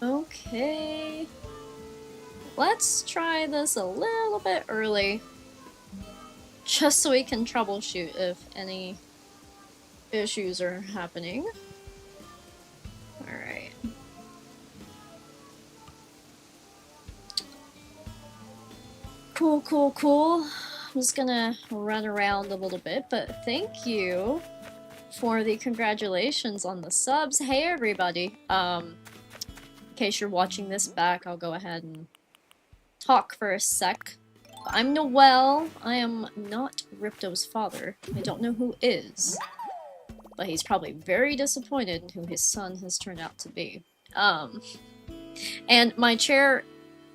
Okay. Let's try this a little bit early. Just so we can troubleshoot if any issues are happening. Alright. Cool, cool, cool. I'm just gonna run around a little bit, but thank you for the congratulations on the subs. Hey everybody. In case you're watching this back, I'll go ahead and talk for a sec. I'm Noelle. I am not Ripto's father. I don't know who is. But he's probably very disappointed in who his son has turned out to be. And my chair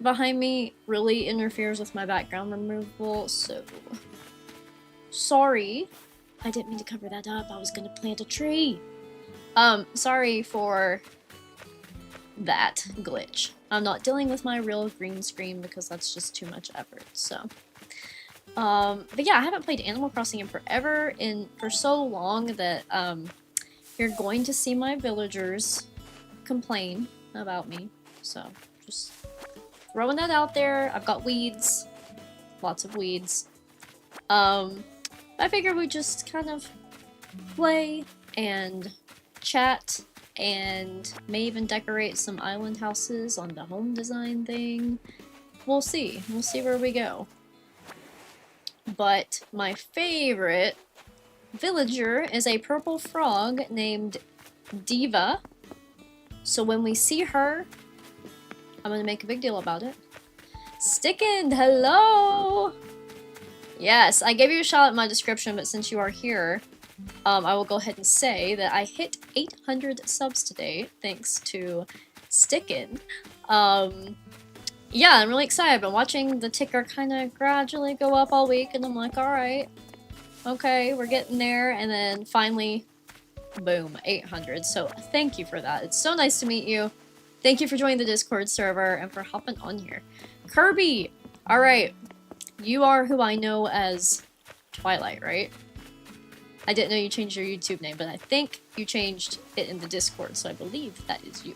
behind me really interferes with my background removal, so... Sorry. I didn't mean to cover that up. I was gonna plant a tree. Sorry for that glitch. I'm not dealing with my real green screen because that's just too much effort, so... but yeah, I haven't played Animal Crossing in forever, for so long that, you're going to see my villagers complain about me, so just throwing that out there. I've got weeds. Lots of weeds. I figured we'd just kind of play and chat and may even decorate some island houses on the home design thing. We'll see. We'll see where we go. But my favorite villager is a purple frog named Diva. So when we see her, I'm gonna make a big deal about it. Stickin', hello! Yes, I gave you a shout out in my description, but since you are here, I will go ahead and say that I hit 800 subs today, thanks to Stickin'. Yeah, I'm really excited. I've been watching the ticker kind of gradually go up all week, and I'm like, alright, okay, we're getting there, and then finally, boom, 800. So thank you for that. It's so nice to meet you. Thank you for joining the Discord server and for hopping on here. Kirby! Alright, you are who I know as Twilight, right? I didn't know you changed your YouTube name, but I think you changed it in the Discord, so I believe that is you.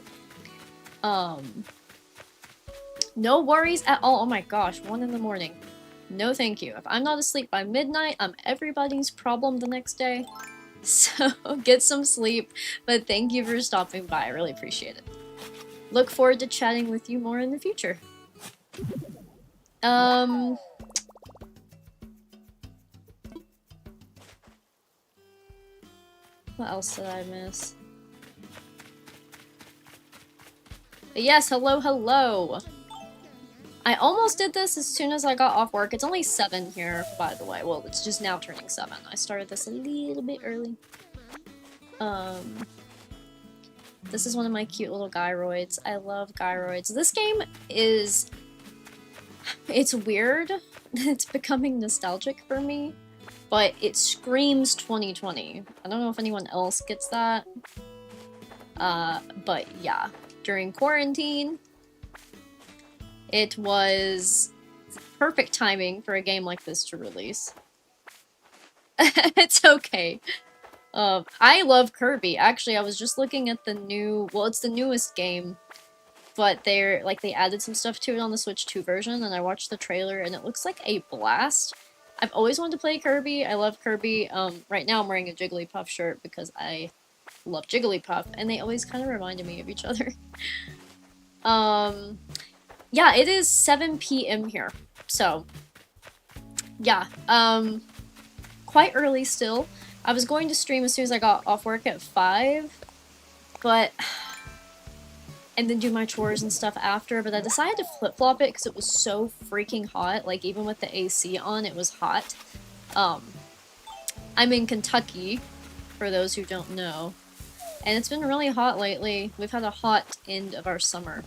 No worries at all. Oh my gosh, 1 in the morning. No thank you. If I'm not asleep by midnight, I'm everybody's problem the next day. So get some sleep, but thank you for stopping by. I really appreciate it. Look forward to chatting with you more in the future. What else did I miss? But yes, hello, hello! I almost did this as soon as I got off work. It's only 7 here, by the way. Well, it's just now turning 7. I started this a little bit early. This is one of my cute little gyroids. I love gyroids. This game is... It's weird. It's becoming nostalgic for me. But it screams 2020. I don't know if anyone else gets that. But yeah. During quarantine, it was perfect timing for a game like this to release. It's okay. I love Kirby. Actually, I was just looking at the new... Well, it's the newest game. But they added some stuff to it on the Switch 2 version, and I watched the trailer, and it looks like a blast. I've always wanted to play Kirby. I love Kirby. Right now I'm wearing a Jigglypuff shirt because I love Jigglypuff, and they always kind of reminded me of each other. Yeah, it is 7 p.m. here, so yeah, quite early still. I was going to stream as soon as I got off work at 5, but... and then do my chores and stuff after, but I decided to flip-flop it because it was so freaking hot. Like, even with the AC on, it was hot. I'm in Kentucky, for those who don't know, and it's been really hot lately. We've had a hot end of our summer.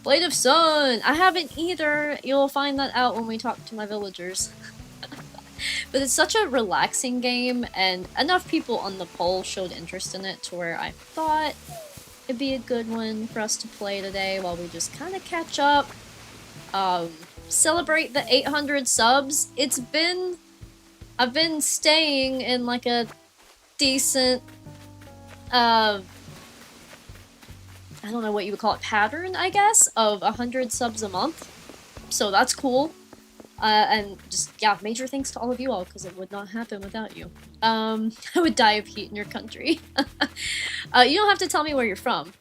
Blade of Sun! I haven't either! You'll find that out when we talk to my villagers. But it's such a relaxing game, and enough people on the poll showed interest in it to where I thought it'd be a good one for us to play today while we just kind of catch up. Celebrate the 800 subs. I've been staying in like a decent, I don't know what you would call it, pattern, I guess, of 100 subs a month. So that's cool. And just, yeah, major thanks to all of you all, because it would not happen without you. I would die of heat in your country. You don't have to tell me where you're from.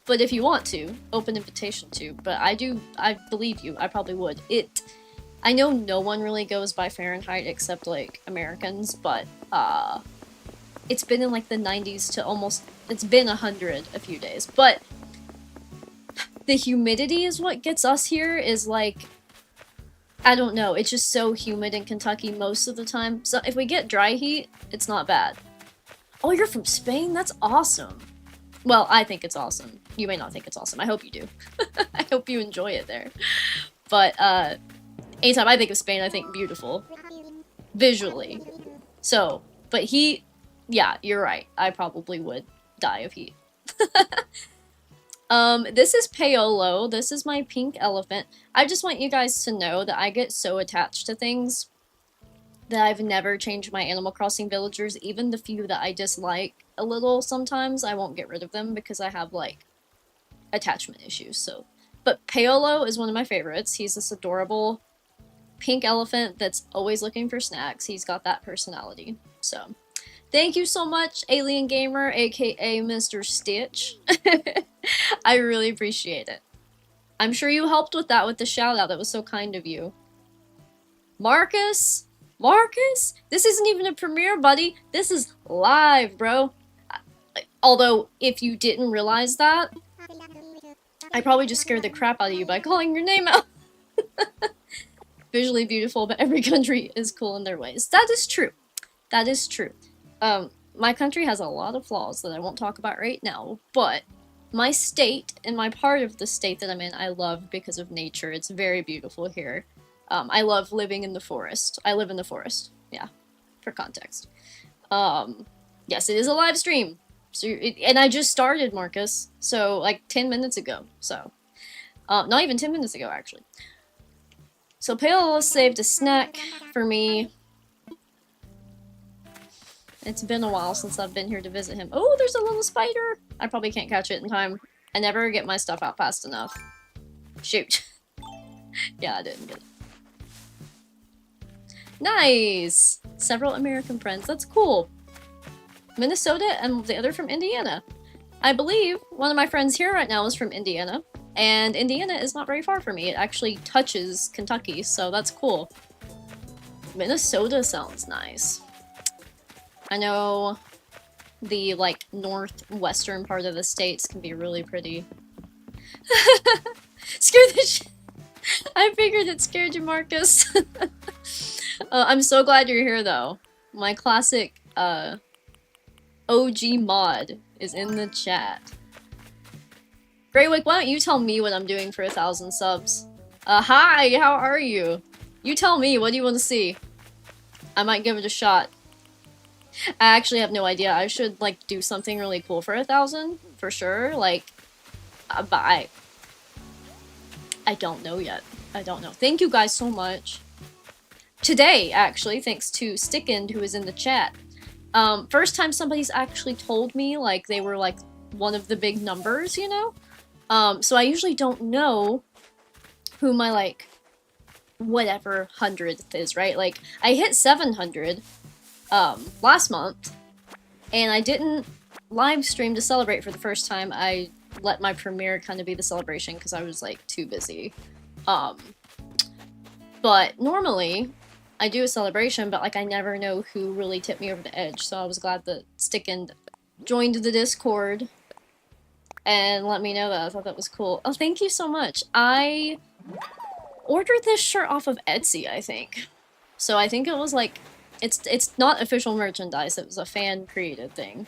But if you want to, open invitation to. But I believe you, I probably would. I know no one really goes by Fahrenheit except, like, Americans, but, it's been in, like, the 90s to almost, it's been 100 a few days. But the humidity is what gets us here, is, like, I don't know, it's just so humid in Kentucky most of the time. So if we get dry heat, it's not bad. Oh, you're from Spain? That's awesome. Well, I think it's awesome. You may not think it's awesome. I hope you do. I hope you enjoy it there. But, anytime I think of Spain, I think beautiful. Visually. So, but heat, yeah, you're right. I probably would die of heat. This is Paolo. This is my pink elephant. I just want you guys to know that I get so attached to things that I've never changed my Animal Crossing villagers, even the few that I dislike a little sometimes. I won't get rid of them because I have, like, attachment issues, so. But Paolo is one of my favorites. He's this adorable pink elephant that's always looking for snacks. He's got that personality, so. Thank you so much, Alien Gamer, aka Mr. Stitch. I really appreciate it. I'm sure you helped with that with the shout out. That was so kind of you. Marcus? Marcus? This isn't even a premiere, buddy. This is live, bro. Although, if you didn't realize that, I probably just scared the crap out of you by calling your name out. Visually beautiful, but every country is cool in their ways. That is true. That is true. My country has a lot of flaws that I won't talk about right now, but my state, and my part of the state that I'm in, I love because of nature. It's very beautiful here. I love living in the forest. I live in the forest. Yeah, for context. Yes, it is a live stream. So, and I just started, Marcus. So, like, 10 minutes ago. So, not even 10 minutes ago, actually. So, Paolo saved a snack for me. It's been a while since I've been here to visit him. Oh, there's a little spider! I probably can't catch it in time. I never get my stuff out fast enough. Shoot. Yeah, I didn't get it. Nice! Several American friends. That's cool. Minnesota and the other from Indiana. I believe one of my friends here right now is from Indiana. And Indiana is not very far from me. It actually touches Kentucky, so that's cool. Minnesota sounds nice. I know the, like, northwestern part of the states can be really pretty. Scared the shit. I figured it scared you, Marcus. I'm so glad you're here, though. My classic, OG mod is in the chat. Greywick, why don't you tell me what I'm doing for 1,000 subs? Hi, how are you? You tell me, what do you want to see? I might give it a shot. I actually have no idea. I should, like, do something really cool for 1,000, for sure. Like, but I don't know yet. I don't know. Thank you guys so much. Today, actually, thanks to Stickend, who is in the chat. First time somebody's actually told me, like, they were, like, one of the big numbers, you know? So I usually don't know who my, like, whatever 100th is, right? Like, I hit 700, last month, and I didn't live stream to celebrate for the first time. I let my premiere kind of be the celebration because I was, like, too busy. But normally, I do a celebration, but, like, I never know who really tipped me over the edge, so I was glad that Stickend joined the Discord and let me know that. I thought that was cool. Oh, thank you so much. I ordered this shirt off of Etsy, I think. So I think it was, like, it's not official merchandise, it was a fan-created thing.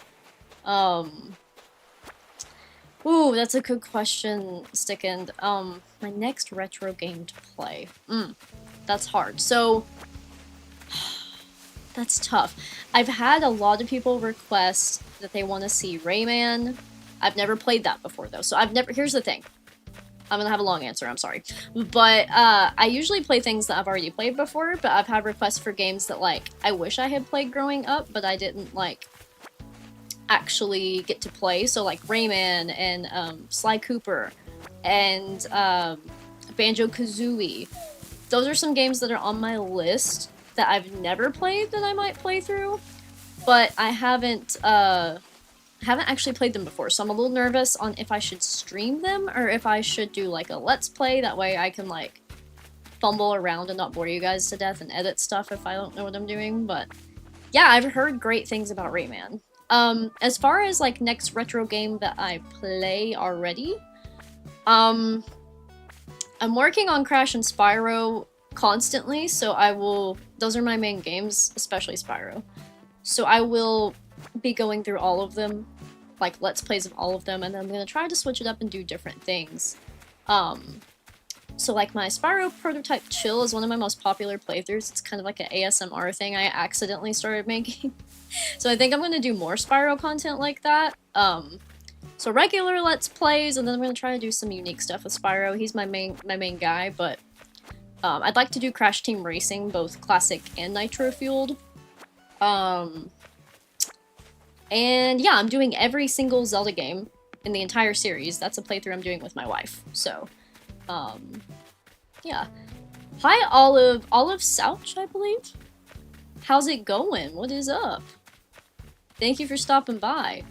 Ooh, that's a good question, Stickend. My next retro game to play. That's hard. So, that's tough. I've had a lot of people request that they want to see Rayman. I've never played that before, though, so here's the thing. I'm gonna have a long answer, I'm sorry. But, I usually play things that I've already played before, but I've had requests for games that, like, I wish I had played growing up, but I didn't, like, actually get to play. So like Rayman and Sly Cooper and Banjo-Kazooie. Those are some games that are on my list that I've never played that I might play through, but I haven't actually played them before, so I'm a little nervous on if I should stream them or if I should do like a let's play. That way I can like fumble around and not bore you guys to death and edit stuff if I don't know what I'm doing. But yeah, I've heard great things about Rayman. As far as like next retro game that I play already, I'm working on Crash and Spyro constantly, so those are my main games, especially Spyro. So I will be going through all of them, like let's plays of all of them, and then I'm gonna try to switch it up and do different things. So like my Spyro Prototype Chill is one of my most popular playthroughs. It's kind of like an ASMR thing I accidentally started making. So I think I'm gonna do more Spyro content like that. So regular let's plays, and then I'm gonna try to do some unique stuff with Spyro. He's my main guy, but I'd like to do Crash Team Racing, both classic and nitro fueled. And yeah, I'm doing every single Zelda game in the entire series. That's a playthrough I'm doing with my wife. So, yeah. Hi, Olive Souch, I believe. How's it going? What is up? Thank you for stopping by.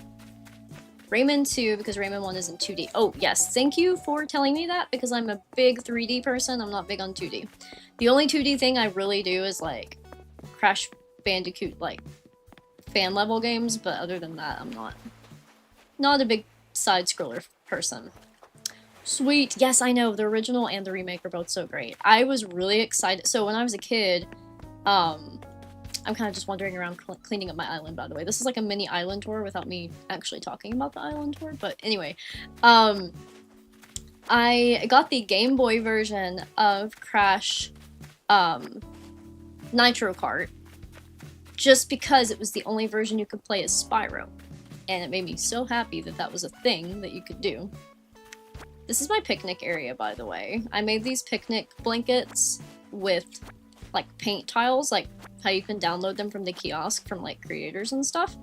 Rayman 2, because Rayman 1 is in 2D. Oh, yes. Thank you for telling me that, because I'm a big 3D person. I'm not big on 2D. The only 2D thing I really do is, like, Crash Bandicoot, like, fan-level games, but other than that, I'm not a big side-scroller person. Sweet. Yes, I know. The original and the remake are both so great. I was really excited. So when I was a kid, I'm kind of just wandering around cleaning up my island, by the way. This is like a mini island tour without me actually talking about the island tour. But anyway, I got the Game Boy version of Crash Nitro Kart just because it was the only version you could play as Spyro. And it made me so happy that that was a thing that you could do. This is my picnic area, by the way. I made these picnic blankets with like paint tiles, like how you can download them from the kiosk from like creators and stuff.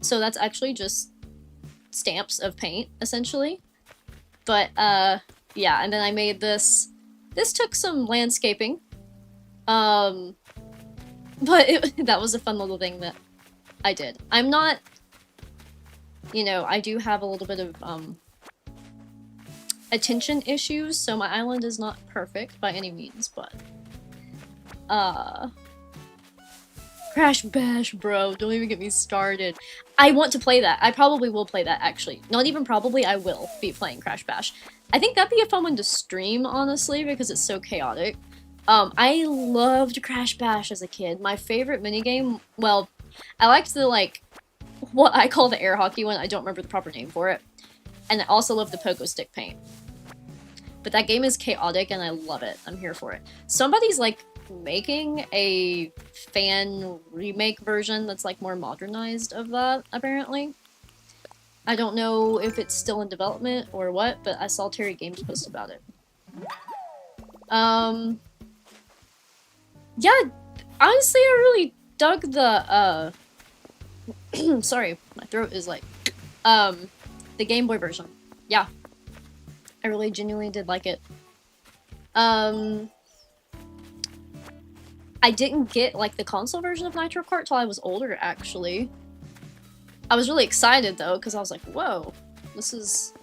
So that's actually just stamps of paint, essentially. But yeah, and then I made this. This took some landscaping. But that was a fun little thing that I did. I'm not, you know, I do have a little bit of attention issues, so my island is not perfect by any means, but Crash Bash, bro, don't even get me started. I want to play that. I probably will play that, actually. Not even probably, I will be playing Crash Bash. I think that'd be a fun one to stream, honestly, because it's so chaotic. I loved Crash Bash as a kid. My favorite minigame, well, I liked the, like, what I call the air hockey one. I don't remember the proper name for it. And I also love the pogo stick paint. But that game is chaotic and I love it. I'm here for it. Somebody's, like, making a fan remake version that's, like, more modernized of that, apparently. I don't know if it's still in development or what, but I saw Terry Games post about it. Yeah, honestly, I really dug the, sorry, my throat is like, the Game Boy version. Yeah. I really genuinely did like it. I didn't get, like, the console version of Nitro Kart till I was older, actually. I was really excited, though, because I was like, whoa, this is...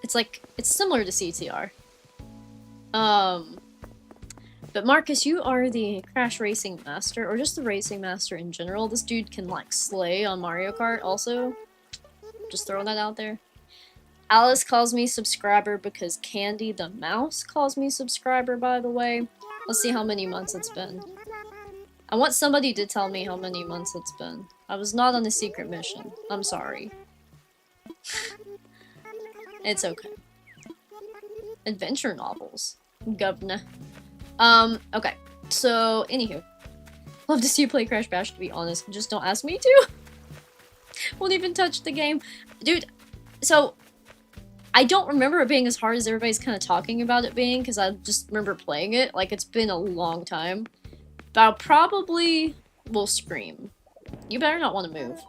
It's like, it's similar to CTR. But Marcus, you are the Crash Racing Master, or just the Racing Master in general. This dude can, like, slay on Mario Kart, also. Just throwing that out there. Alice calls me subscriber because Candy the Mouse calls me subscriber, by the way. Let's see how many months it's been. I want somebody to tell me how many months it's been. I was not on a secret mission. I'm sorry. It's okay. Adventure novels. Govna. Okay. So, anywho. Love to see you play Crash Bash, to be honest. Just don't ask me to. Won't even touch the game. Dude, so... I don't remember it being as hard as everybody's kind of talking about it being, because I just remember playing it. Like, it's been a long time. But I probably will scream. You better not want to move.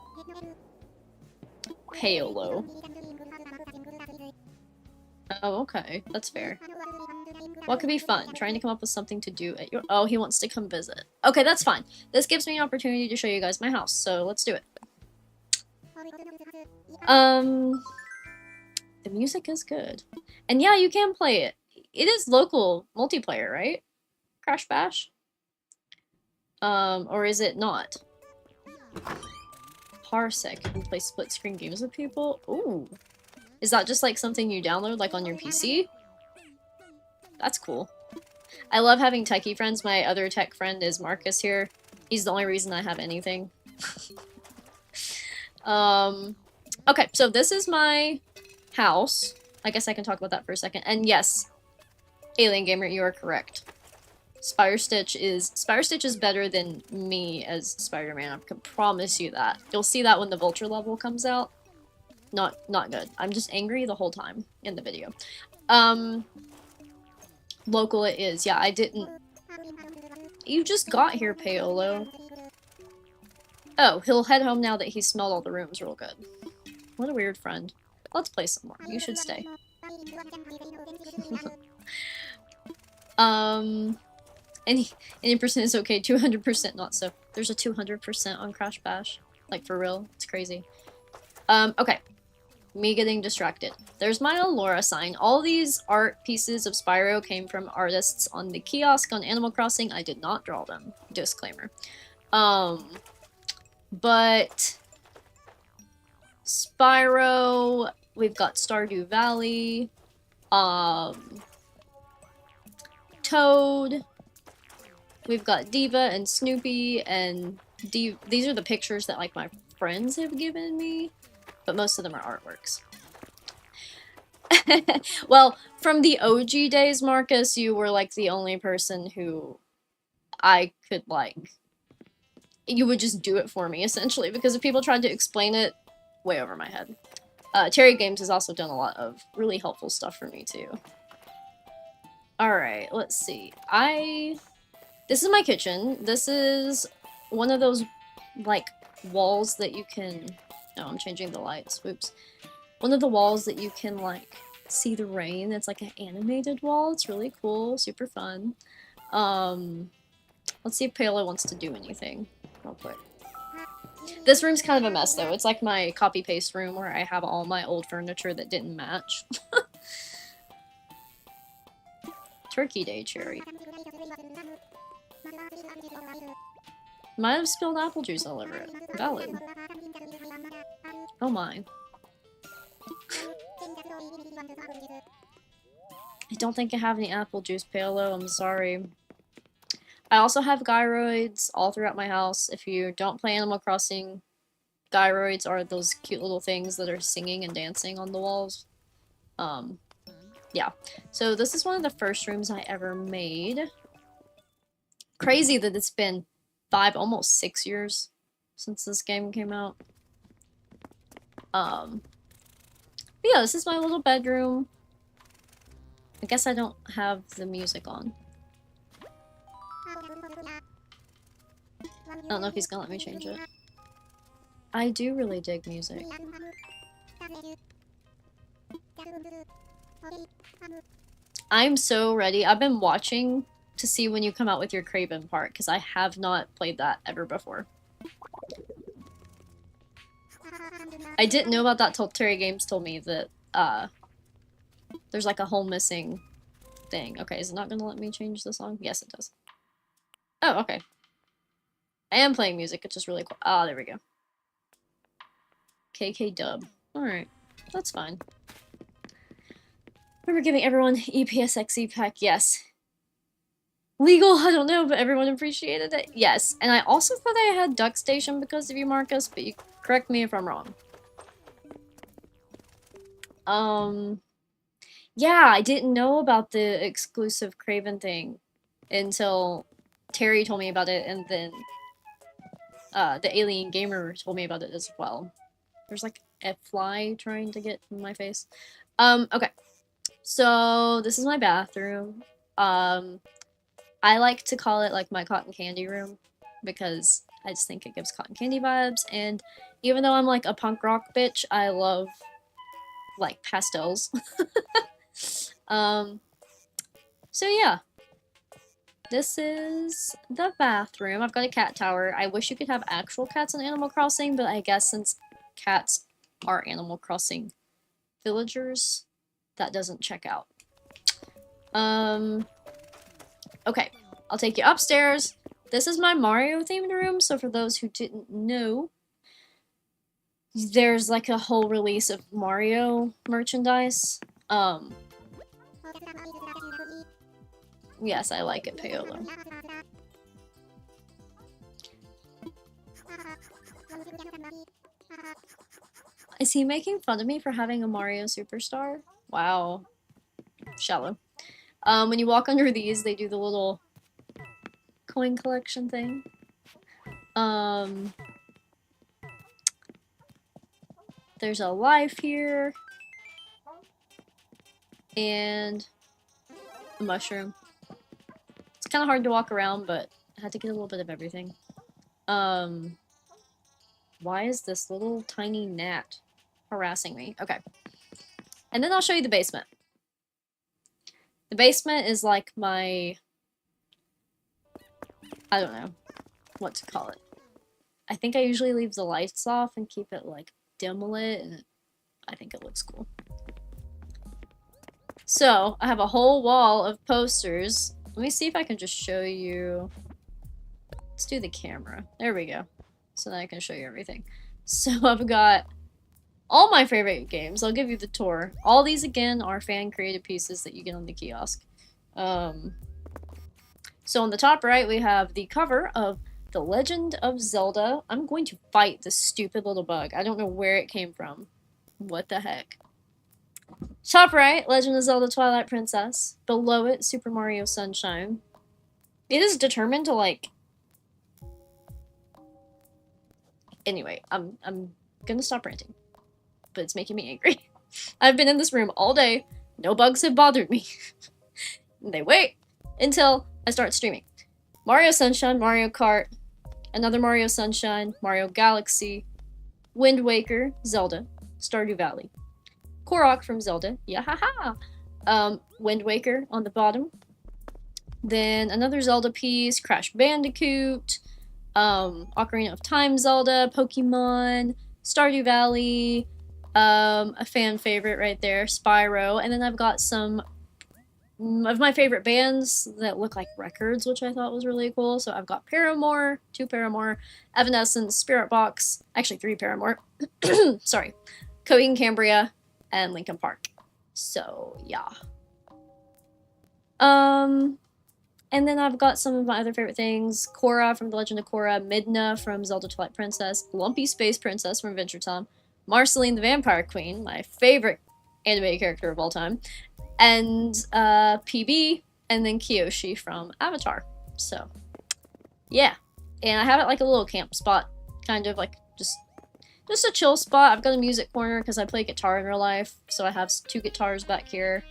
Paolo. Oh, okay. That's fair. What could be fun? Trying to come up with something to do at your- Oh, he wants to come visit. Okay, that's fine. This gives me an opportunity to show you guys my house, so let's do it. The music is good. And yeah, you can play it. It is local multiplayer, right? Crash Bash? Or is it not? Parsec. You can play split screen games with people? Ooh. Is that just like something you download like on your PC? That's cool. I love having techie friends. My other tech friend is Marcus here. He's the only reason I have anything. Okay, so this is my house. I guess I can talk about that for a second. And yes, Alien Gamer, you are correct. Spire Stitch is better than me as Spider-Man. I can promise you that. You'll see that when the Vulture level comes out. Not good. I'm just angry the whole time in the video. Local it is. Yeah, I didn't... You just got here, Paolo. Oh, he'll head home now that he's smelled all the rooms real good. What a weird friend. Let's play some more. You should stay. Any percent is okay, 200% not so. There's a 200% on Crash Bash. Like, for real. It's crazy. Okay. Me getting distracted. There's my Allura sign. All these art pieces of Spyro came from artists on the kiosk on Animal Crossing. I did not draw them. Disclaimer. But... Spyro... We've got Stardew Valley. Toad. We've got Diva and Snoopy and these are the pictures that like my friends have given me, but most of them are artworks. Well, from the OG days, Marcus, you were like the only person who I could like. You would just do it for me essentially because if people tried to explain it, way over my head. Terry Games has also done a lot of really helpful stuff for me too. Alright, let's see. This is my kitchen. This is one of those, like, walls that you can... Oh, I'm changing the lights. Oops. One of the walls that you can, like, see the rain. It's like an animated wall. It's really cool. Super fun. Let's see if Paolo wants to do anything real quick. This room's kind of a mess, though. It's like my copy-paste room where I have all my old furniture that didn't match. Turkey Day cherry. Might have spilled apple juice all over it. Valid. Oh my. I don't think I have any apple juice, Paolo. I'm sorry. I also have gyroids all throughout my house. If you don't play Animal Crossing, gyroids are those cute little things that are singing and dancing on the walls. Yeah. So this is one of the first rooms I ever made. Crazy that it's been 5, almost 6 years since this game came out. But yeah, this is my little bedroom. I guess I don't have the music on. I don't know if he's gonna let me change it. I do really dig music. I'm so ready. I've been watching to see when you come out with your Craven part, because I have not played that ever before. I didn't know about that till Terry Games told me that, there's like a whole missing thing. Okay, is it not gonna let me change the song? Yes, it does. Oh, okay. I am playing music, it's just really cool. Ah, there we go. KK dub. Alright, that's fine. Remember giving everyone EPSXE pack? Yes. Legal? I don't know, but everyone appreciated it? Yes. And I also thought I had Duck Station because of you, Marcus, but you correct me if I'm wrong. Yeah, I didn't know about the exclusive Craven thing until Terry told me about it, and then the Alien Gamer told me about it as well. There's like a fly trying to get in my face. Okay. So this is my bathroom. I like to call it like my cotton candy room because I just think it gives cotton candy vibes, and even though I'm like a punk rock bitch, I love like pastels. So yeah. This is the bathroom. I've got a cat tower. I wish you could have actual cats in Animal Crossing, but I guess since cats are Animal Crossing villagers, that doesn't check out. Okay, I'll take you upstairs. This is my Mario themed room, so for those who didn't know, there's like a whole release of Mario merchandise. Yes, I like it, Paolo. Is he making fun of me for having a Mario Superstar? Wow. Shallow. When you walk under these, they do the little coin collection thing. There's a life here. And a mushroom. It's kind of hard to walk around, but I had to get a little bit of everything. Why is this little tiny gnat harassing me? Okay. And then I'll show you the basement. The basement is like my... I don't know what to call it. I think I usually leave the lights off and keep it like dim lit, and I think it looks cool. So, I have a whole wall of posters. Let me see if I can just show you... Let's do the camera. There we go. So then I can show you everything. So I've got all my favorite games. I'll give you the tour. All these, again, are fan-created pieces that you get on the kiosk. So on the top right, we have the cover of The Legend of Zelda. I'm going to fight this stupid little bug. I don't know where it came from. What the heck? Top right, Legend of Zelda Twilight Princess. Below it, Super Mario Sunshine. It is determined to, like... Anyway, I'm gonna stop ranting. But it's making me angry. I've been in this room all day. No bugs have bothered me. They wait until I start streaming. Mario Sunshine, Mario Kart, another Mario Sunshine, Mario Galaxy, Wind Waker, Zelda, Stardew Valley. Korok from Zelda, yahaha! Wind Waker on the bottom. Then another Zelda piece, Crash Bandicoot, Ocarina of Time Zelda, Pokemon, Stardew Valley, a fan favorite right there, Spyro, and then I've got some of my favorite bands that look like records, which I thought was really cool. So I've got Paramore, 2 Paramore, Evanescence, Spirit Box, actually 3 Paramore, sorry, Coheed and Cambria, and Linkin Park. So, yeah. And then I've got some of my other favorite things. Korra from The Legend of Korra, Midna from Zelda Twilight Princess, Lumpy Space Princess from Adventure Time, Marceline the Vampire Queen, my favorite animated character of all time, and PB, and then Kyoshi from Avatar. So, yeah. And I have it like a little camp spot, kind of like just a chill spot. I've got a music corner because I play guitar in real life, so I have 2 guitars back here.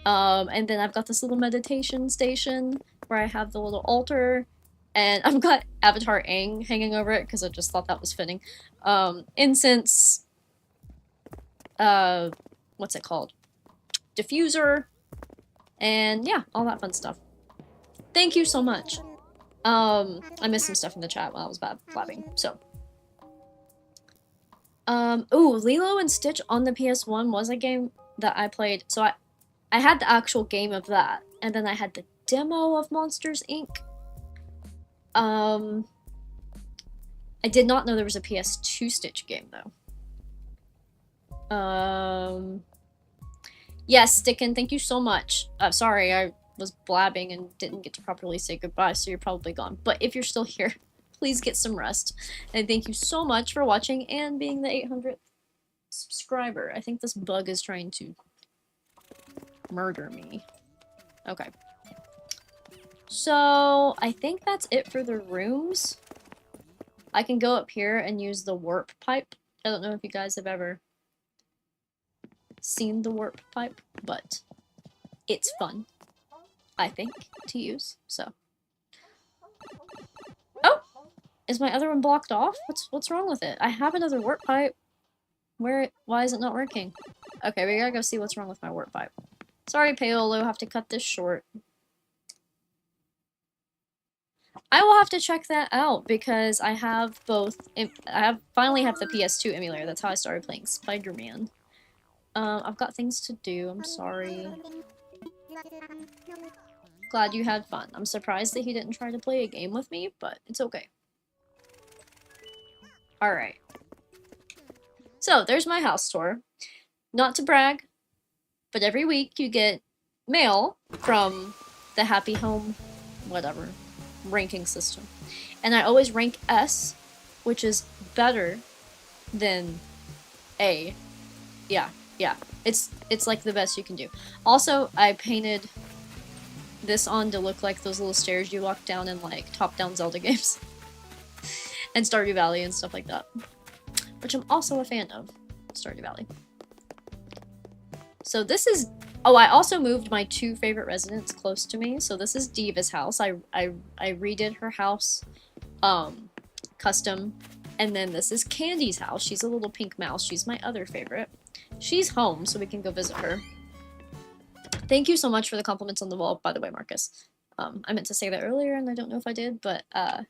And then I've got this little meditation station where I have the little altar, and I've got Avatar Aang hanging over it because I just thought that was fitting. Incense, what's it called? Diffuser, and yeah, all that fun stuff. Thank you so much. I missed some stuff in the chat while I was blabbing, so. Ooh, Lilo and Stitch on the PS1 was a game that I played, so I had the actual game of that, and then I had the demo of Monsters, Inc. I did not know there was a PS2 Stitch game, though. Yes, Stickin', thank you so much. Sorry, I was blabbing and didn't get to properly say goodbye, so you're probably gone. But if you're still here, please get some rest. And thank you so much for watching and being the 800th subscriber. I think this bug is trying to murder me. Okay. So, I think that's it for the rooms. I can go up here and use the warp pipe. I don't know if you guys have ever seen the warp pipe, but it's fun, I think, to use, so. Oh! Is my other one blocked off? What's wrong with it? I have another warp pipe. Why is it not working? Okay, we gotta go see what's wrong with my warp pipe. Sorry, Paolo, have to cut this short. I will have to check that out because I have both. Finally have the PS2 emulator. That's how I started playing Spider-Man. I've got things to do. I'm sorry. Glad you had fun. I'm surprised that he didn't try to play a game with me, but it's okay. Alright. So, there's my house tour. Not to brag, but every week you get mail from the Happy Home, whatever, ranking system. And I always rank S, which is better than A. Yeah. It's like the best you can do. Also, I painted this on to look like those little stairs you walk down in like top-down Zelda games. And Stardew Valley and stuff like that. Which I'm also a fan of, Stardew Valley. So this is... Oh, I also moved my 2 favorite residents close to me. So this is Diva's house. I redid her house custom. And then this is Candy's house. She's a little pink mouse. She's my other favorite. She's home, so we can go visit her. Thank you so much for the compliments on the wall, by the way, Marcus. I meant to say that earlier, and I don't know if I did, but I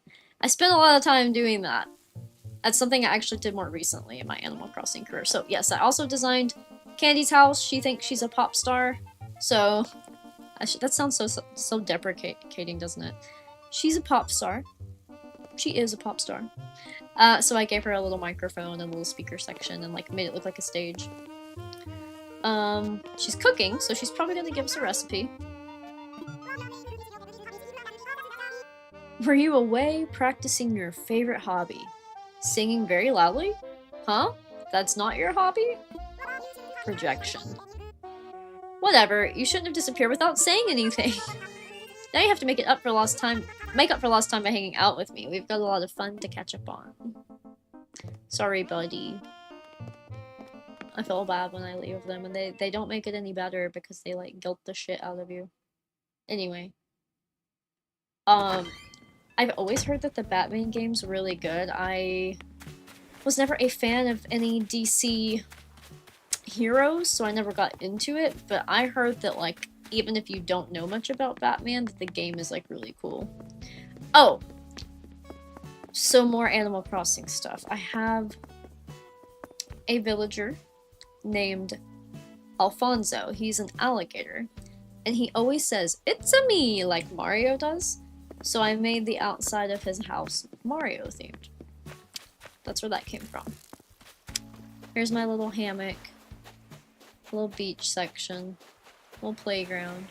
spent a lot of time doing that. That's something I actually did more recently in my Animal Crossing career. So yes, I also designed Candy's house. She thinks she's a pop star, so that sounds so deprecating, doesn't it? She's a pop star. She is a pop star. So I gave her a little microphone and a little speaker section and like made it look like a stage. She's cooking, so she's probably gonna give us a recipe. Were you away practicing your favorite hobby? Singing very loudly? Huh? That's not your hobby? Projection. Whatever, you shouldn't have disappeared without saying anything. Now you have to make up for lost time by hanging out with me. We've got a lot of fun to catch up on. Sorry, buddy. I feel bad when I leave them, and they don't make it any better because they, like, guilt the shit out of you. Anyway. I've always heard that the Batman game's really good. I was never a fan of any DC heroes, so I never got into it, but I heard that, like, even if you don't know much about Batman, that the game is, like, really cool. Oh! So more Animal Crossing stuff. I have a villager named Alfonso. He's an alligator, and he always says, "It's-a me," like Mario does. So I made the outside of his house Mario themed. That's where that came from. Here's my little hammock, little beach section, little playground.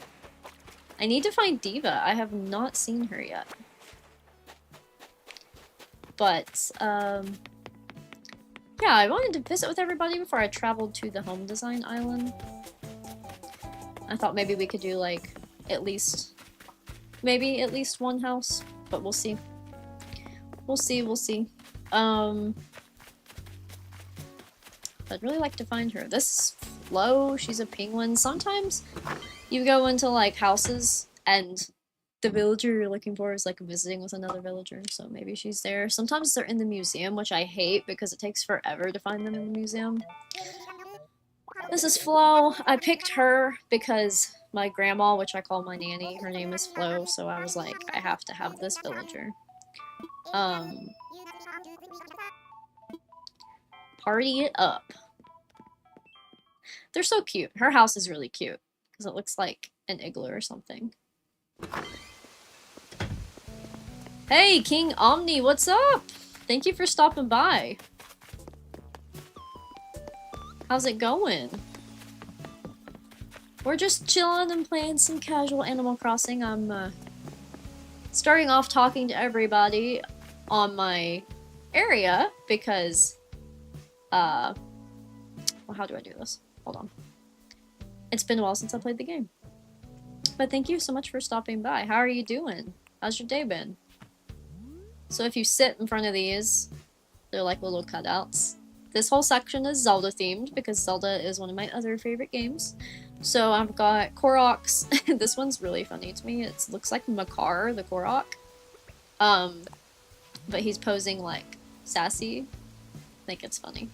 I need to find Diva. I have not seen her yet. But, yeah, I wanted to visit with everybody before I traveled to the home design island. I thought maybe we could do, like, maybe at least one house, but we'll see. We'll see. I'd really like to find her. This is Flo, she's a penguin. Sometimes you go into, like, houses and the villager you're looking for is, like, visiting with another villager, so maybe she's there. Sometimes they're in the museum, which I hate because it takes forever to find them in the museum. This is Flo. I picked her because my grandma, which I call my nanny, her name is Flo, so I was like, I have to have this villager. Party it up. They're so cute. Her house is really cute because it looks like an igloo or something. Hey, King Omni, what's up? Thank you for stopping by. How's it going? We're just chilling and playing some casual Animal Crossing. I'm starting off talking to everybody on my area because, well, how do I do this? Hold on. It's been a while since I played the game. But thank you so much for stopping by. How are you doing? How's your day been? So if you sit in front of these, they're like little cutouts. This whole section is Zelda themed because Zelda is one of my other favorite games. So I've got Koroks. This one's really funny to me. It looks like Makar, the Korok. but he's posing like sassy. I think it's funny.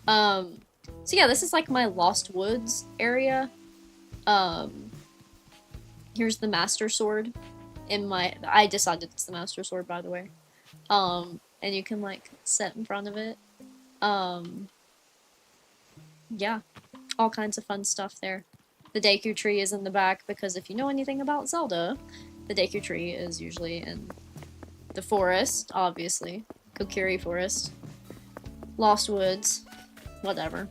So yeah, this is like my Lost Woods area. Here's the Master Sword in my. I decided it's the Master Sword, by the way. And you can like sit in front of it. Yeah, all kinds of fun stuff there. The Deku tree is in the back because if you know anything about Zelda, the Deku tree is usually in the forest, obviously. Kokiri Forest. Lost Woods. Whatever.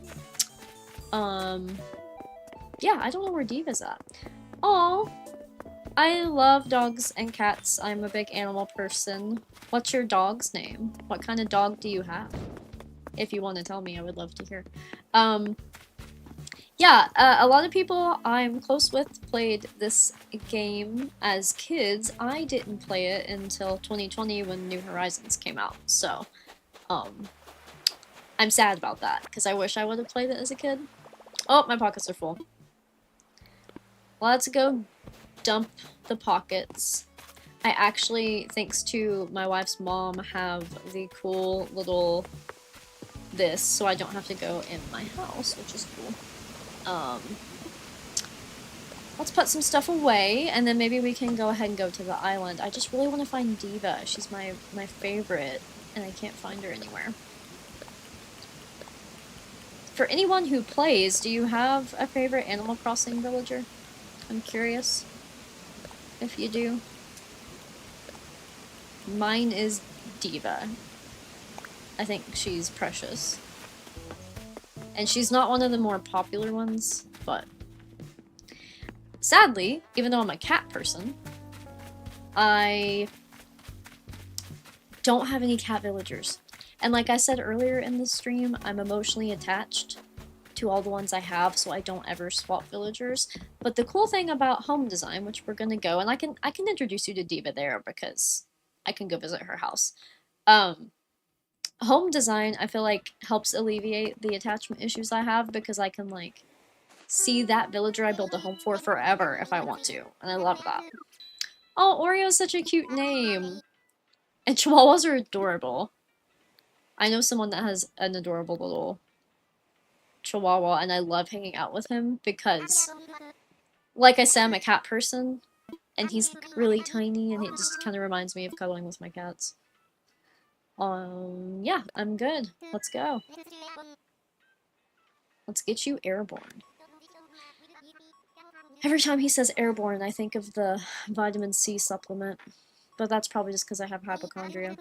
Yeah, I don't know where Diva's at. Oh, I love dogs and cats. I'm a big animal person. What's your dog's name? What kind of dog do you have? If you want to tell me, I would love to hear. Yeah, a lot of people I'm close with played this game as kids. I didn't play it until 2020 when New Horizons came out, so, I'm sad about that, because I wish I would have played it as a kid. Oh, my pockets are full. Let's go dump the pockets. I actually, thanks to my wife's mom, have the cool little this, so I don't have to go in my house, which is cool. Let's put some stuff away, and then maybe we can go ahead and go to the island. I just really want to find Diva. She's my favorite, and I can't find her anywhere. For anyone who plays, do you have a favorite Animal Crossing villager? I'm curious if you do. Mine is Diva. I think she's precious. And she's not one of the more popular ones, but sadly, even though I'm a cat person, I don't have any cat villagers. And like I said earlier in the stream, I'm emotionally attached to all the ones I have, so I don't ever swap villagers. But the cool thing about home design, which we're gonna go, and I can introduce you to Diva there because I can go visit her house. Home design, I feel like, helps alleviate the attachment issues I have because I can, like, see that villager I built a home for forever if I want to, and I love that. Oh, Oreo's such a cute name! And Chihuahuas are adorable. I know someone that has an adorable little Chihuahua, and I love hanging out with him because, like I said, I'm a cat person, and he's really tiny, and it just kind of reminds me of cuddling with my cats. Yeah, I'm good. Let's go. Let's get you airborne. Every time he says airborne, I think of the vitamin C supplement, but that's probably just because I have hypochondria.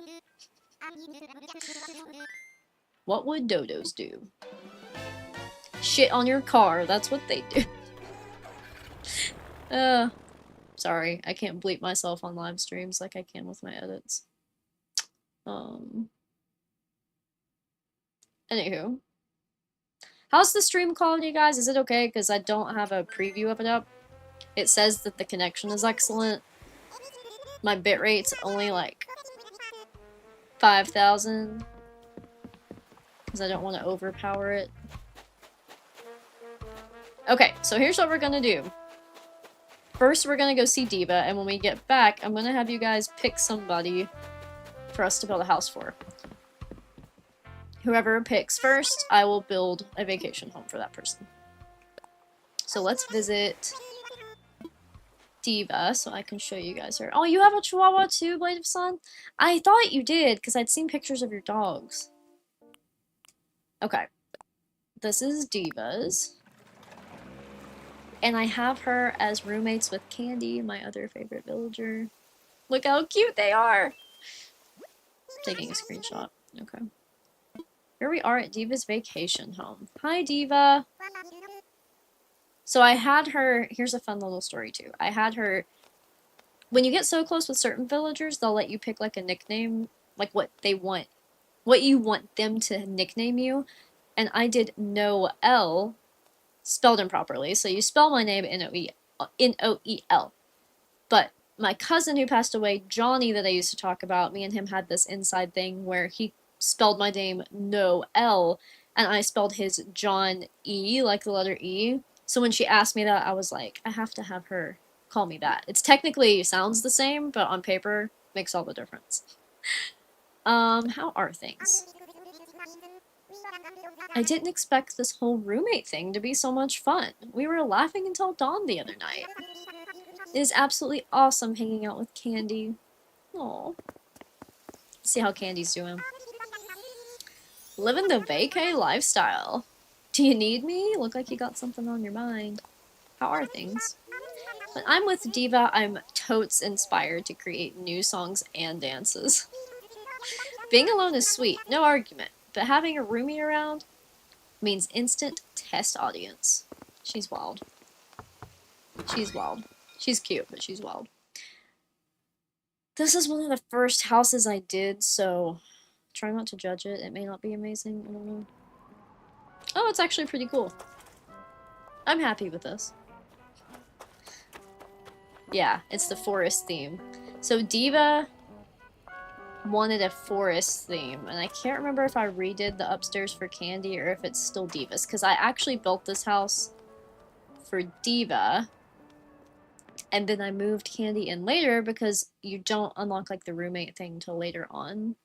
What would dodos do? Shit on your car, that's what they do. Sorry, I can't bleep myself on live streams like I can with my edits. Anywho. How's the stream quality, guys? Is it okay? Because I don't have a preview of it up. It says that the connection is excellent. My bitrate's only like 5,000. Because I don't want to overpower it. Okay, so here's what we're gonna do. First, we're gonna go see Diva, and when we get back, I'm gonna have you guys pick somebody for us to build a house for. Whoever picks first, I will build a vacation home for that person. So let's visit Diva, so I can show you guys her. Oh, you have a Chihuahua too, Blade of Sun? I thought you did, because I'd seen pictures of your dogs. Okay. This is Diva's. And I have her as roommates with Candy, my other favorite villager. Look how cute they are! Taking a screenshot. Okay. Here we are at Diva's vacation home. Hi, Diva! So I had her... Here's a fun little story, too. I had her... When you get so close with certain villagers, they'll let you pick, like, a nickname. Like, what they want. What you want them to nickname you. And I did Noel, spelled improperly. So you spell my name N-O-E-L. But my cousin who passed away, Johnny, that I used to talk about, me and him had this inside thing where he spelled my name Noel, and I spelled his John E, like the letter E. So when she asked me that, I was like, I have to have her call me that. It's technically sounds the same, but on paper makes all the difference. How are things? I didn't expect this whole roommate thing to be so much fun. We were laughing until dawn the other night. It is absolutely awesome hanging out with Candy. Aww. See how Candy's doing. Living the vacay lifestyle. Do you need me? Look like you got something on your mind. How are things? When I'm with Diva, I'm totes inspired to create new songs and dances. Being alone is sweet, no argument, but having a roomie around means instant test audience. She's wild. She's wild. She's cute, but she's wild. This is one of the first houses I did, so try not to judge it. It may not be amazing. I don't know. Oh, it's actually pretty cool. I'm happy with this. Yeah, it's the forest theme. So Diva wanted a forest theme, and I can't remember if I redid the upstairs for Candy or if it's still Diva's, because I actually built this house for Diva, and then I moved Candy in later because you don't unlock like the roommate thing until later on.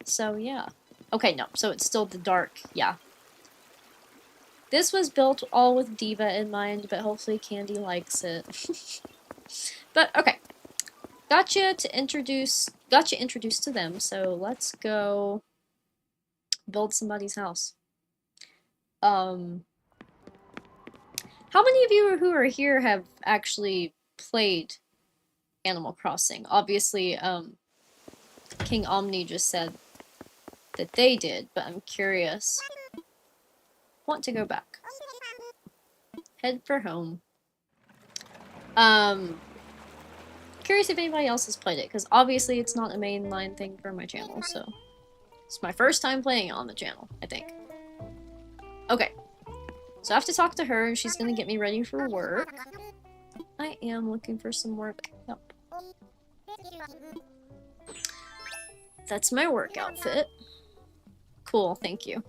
So yeah. Okay, no, so it's still the dark, yeah. This was built all with Diva in mind, but hopefully Candy likes it. But okay. Got you introduced to them, so let's go build somebody's house. How many of you who are here have actually played Animal Crossing? Obviously, King Omni just said that they did, but I'm curious. Want to go back. Head for home. Curious if anybody else has played it, because obviously it's not a mainline thing for my channel, so it's my first time playing it on the channel, I think. Okay, so I have to talk to her, and she's gonna get me ready for work. I am looking for some work. Yep. That's my work outfit. Cool, thank you.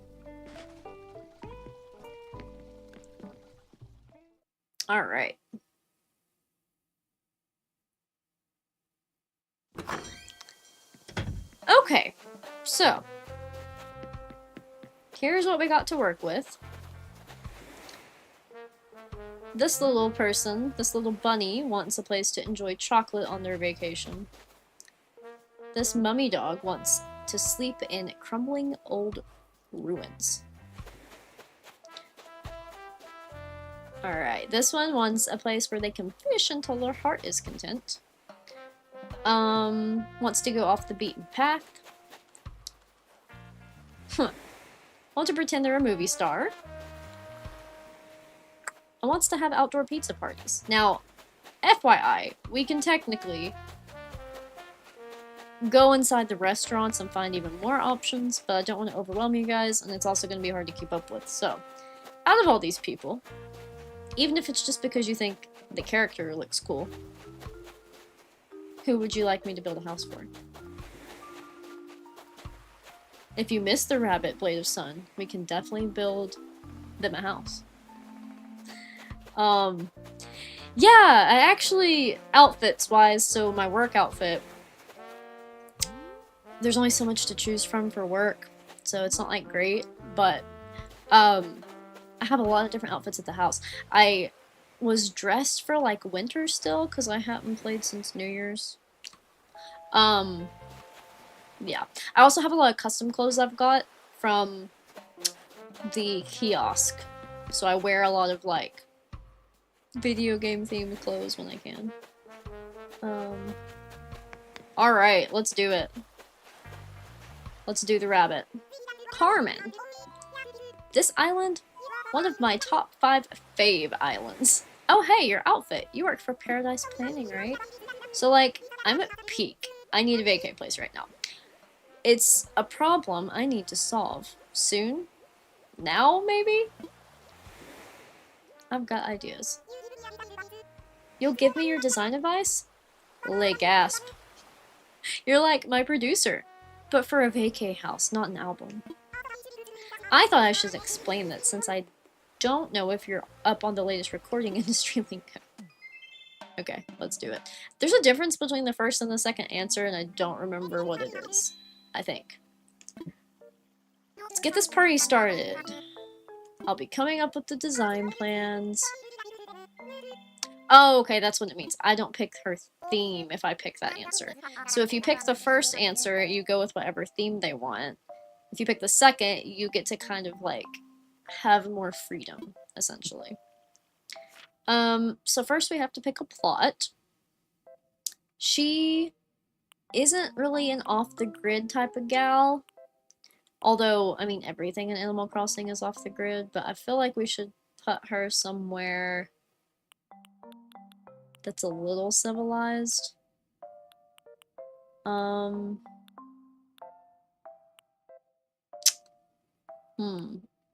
Alright. Okay, so here's what we got to work with. This little person, this little bunny, wants a place to enjoy chocolate on their vacation. This mummy dog wants to sleep in crumbling old ruins. Alright, this one wants a place where they can fish until their heart is content. Wants to go off the beaten path. Want to pretend they're a movie star. And wants to have outdoor pizza parties. Now, FYI, we can technically go inside the restaurants and find even more options, but I don't want to overwhelm you guys, and it's also going to be hard to keep up with. So, out of all these people, even if it's just because you think the character looks cool, who would you like me to build a house for? If you miss the rabbit Blade of Sun, we can definitely build them a house. Yeah, I actually, outfits-wise, so my work outfit, there's only so much to choose from for work, so it's not, like, great, but, I have a lot of different outfits at the house. I was dressed for, like, winter still, because I haven't played since New Year's. Yeah. I also have a lot of custom clothes I've got from the kiosk, so I wear a lot of, like, video game themed clothes when I can. Alright, let's do it. Let's do the rabbit. Carmen. This island, one of my top 5 fave islands. Oh hey, your outfit. You work for Paradise Planning, right? So like, I'm at peak. I need a vacay place right now. It's a problem I need to solve. Soon? Now, maybe? I've got ideas. You'll give me your design advice? Lay gasp. You're like my producer, but for a vacay house, not an album. I thought I should explain that since I don't know if you're up on the latest recording industry lingo. Okay, let's do it. There's a difference between the first and the second answer, and I don't remember what it is. I think. Let's get this party started. I'll be coming up with the design plans. Oh, okay, that's what it means. I don't pick her theme if I pick that answer. So if you pick the first answer, you go with whatever theme they want. If you pick the second, you get to kind of like have more freedom, essentially. So first we have to pick a plot. She isn't really an off-the-grid type of gal. Although, I mean, everything in Animal Crossing is off the grid, but I feel like we should put her somewhere that's a little civilized. Or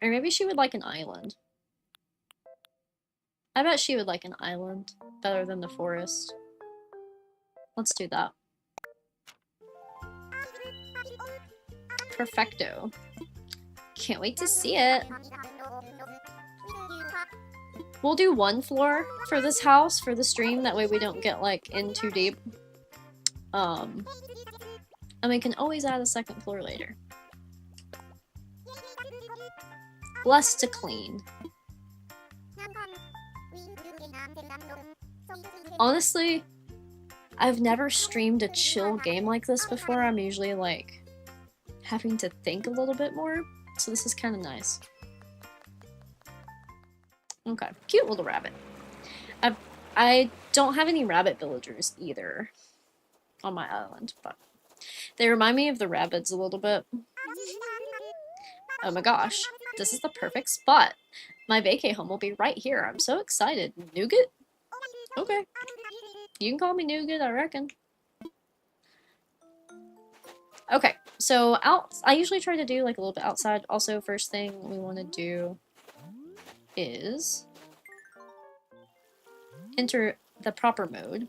maybe she would like an island. I bet she would like an island better than the forest. Let's do that. Perfecto. Can't wait to see it. We'll do one floor for this house for the stream, that way we don't get like in too deep. And we can always add a second floor later. Less to clean. Honestly, I've never streamed a chill game like this before. I'm usually like having to think a little bit more, so this is kind of nice. Okay, cute little rabbit. I don't have any rabbit villagers either on my island, but they remind me of the rabbits a little bit. Oh my gosh, this is the perfect spot. My vacay home will be right here. I'm so excited. Nougat? Okay. You can call me Nougat, I reckon. Okay, so I usually try to do like a little bit outside. Also, first thing we want to do is enter the proper mode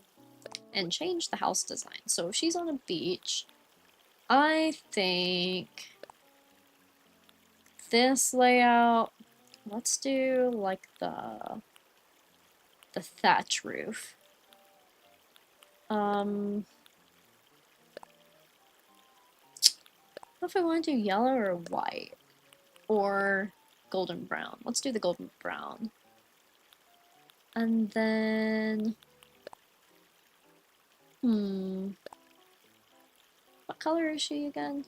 and change the house design. So if she's on a beach, I think this layout, let's do like the thatch roof. I don't know if I want to do yellow or white or golden brown. Let's do the golden brown. And then, what color is she again?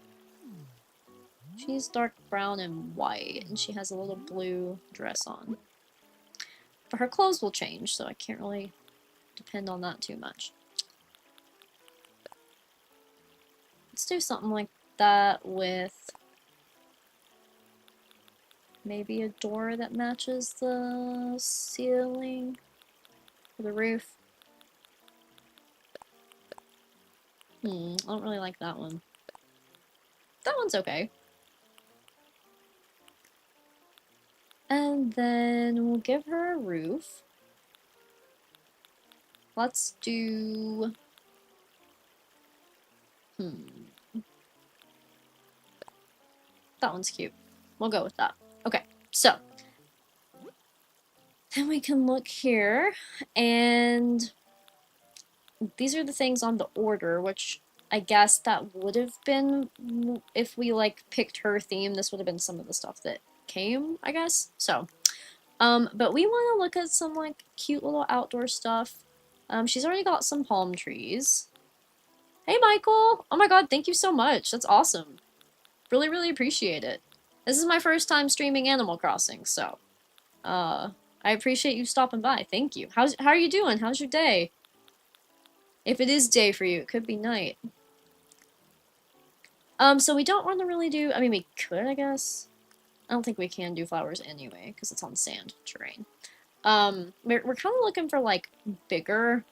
She's dark brown and white, and she has a little blue dress on. But her clothes will change, so I can't really depend on that too much. Let's do something like that with maybe a door that matches the ceiling or the roof. I don't really like that one. That one's okay. And then we'll give her a roof. Let's do... That one's cute. We'll go with that. Okay, so then we can look here, and these are the things on the order, which I guess that would have been, if we like picked her theme, this would have been some of the stuff that came, I guess. So, but we want to look at some like cute little outdoor stuff. She's already got some palm trees. Hey, Michael! Oh my god, thank you so much. That's awesome. Really, really appreciate it. This is my first time streaming Animal Crossing, so I appreciate you stopping by. Thank you. How are you doing? How's your day? If it is day for you, it could be night. So we don't want to really do... I mean, we could, I guess. I don't think we can do flowers anyway, because it's on sand terrain. We're kind of looking for, like, bigger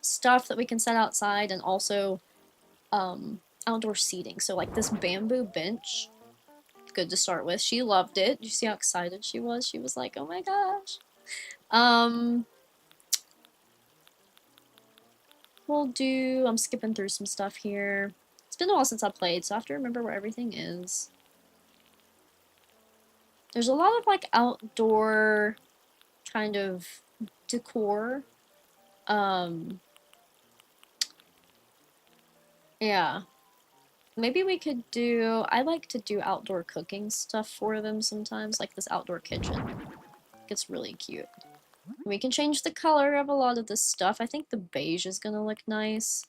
stuff that we can set outside, and also, outdoor seating. So, like, this bamboo bench, good to start with. She loved it. Did you see how excited she was? She was like, oh my gosh. We'll do... I'm skipping through some stuff here. It's been a while since I played, so I have to remember where everything is. There's a lot of, like, outdoor kind of decor Yeah. Maybe we could do, I like to do outdoor cooking stuff for them sometimes, like this outdoor kitchen. It's really cute. We can change the color of a lot of this stuff. I think the beige is gonna look nice.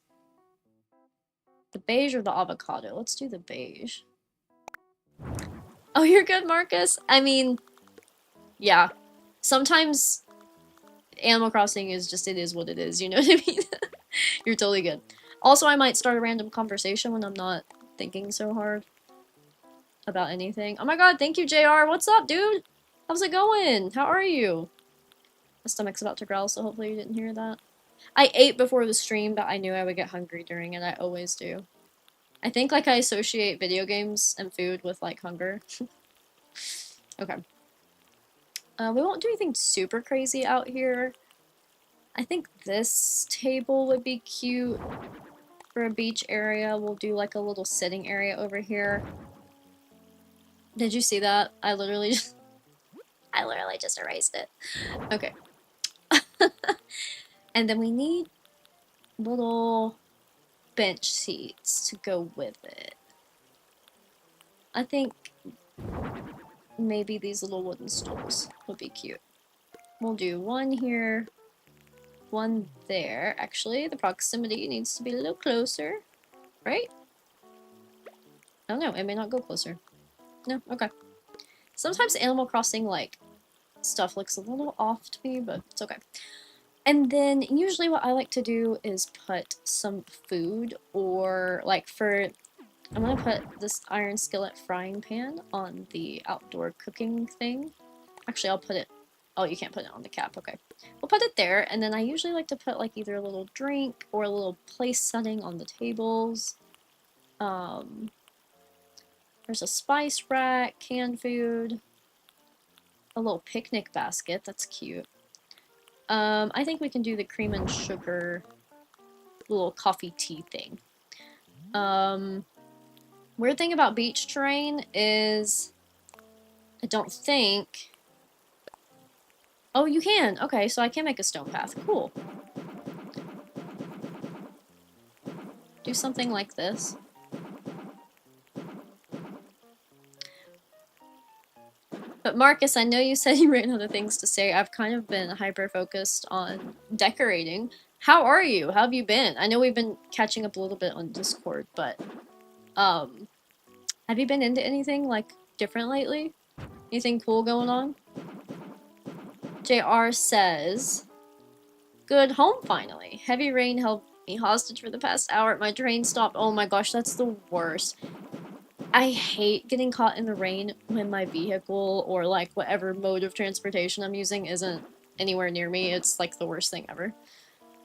The beige or the avocado? Let's do the beige. Oh, you're good, Marcus? I mean, yeah. Sometimes Animal Crossing is just, it is what it is, you know what I mean? You're totally good. Also, I might start a random conversation when I'm not thinking so hard about anything. Oh my god, thank you, JR. What's up, dude? How's it going? How are you? My stomach's about to growl, so hopefully you didn't hear that. I ate before the stream, but I knew I would get hungry during it. I always do. I think, like, I associate video games and food with, like, hunger. Okay. We won't do anything super crazy out here. I think this table would be cute for a beach area. We'll do, like, a little sitting area over here. Did you see that? I literally just erased it. Okay. And then we need little bench seats to go with it. I think maybe these little wooden stools would be cute. We'll do one here, one there. Actually, the proximity needs to be a little closer, right? Oh no, it may not go closer. No, okay. Sometimes Animal Crossing, like, stuff looks a little off to me, but it's okay. And then usually what I like to do is put some food, or like I'm gonna put this iron skillet frying pan on the outdoor cooking thing. Actually, I'll put it, oh, you can't put it on the cap, okay. We'll put it there, and then I usually like to put like either a little drink or a little place setting on the tables. There's a spice rack, canned food, a little picnic basket, that's cute. I think we can do the cream and sugar little coffee tea thing. Weird thing about beach terrain is I don't think... Oh, you can! Okay, so I can make a stone path. Cool. Do something like this. But Marcus, I know you said you ran out of things to say. I've kind of been hyper-focused on decorating. How are you? How have you been? I know we've been catching up a little bit on Discord, but... have you been into anything, like, different lately? Anything cool going on? JR says... Good home, finally. Heavy rain held me hostage for the past hour. My train stopped. Oh my gosh, that's the worst. I hate getting caught in the rain when my vehicle or like whatever mode of transportation I'm using isn't anywhere near me. It's like the worst thing ever.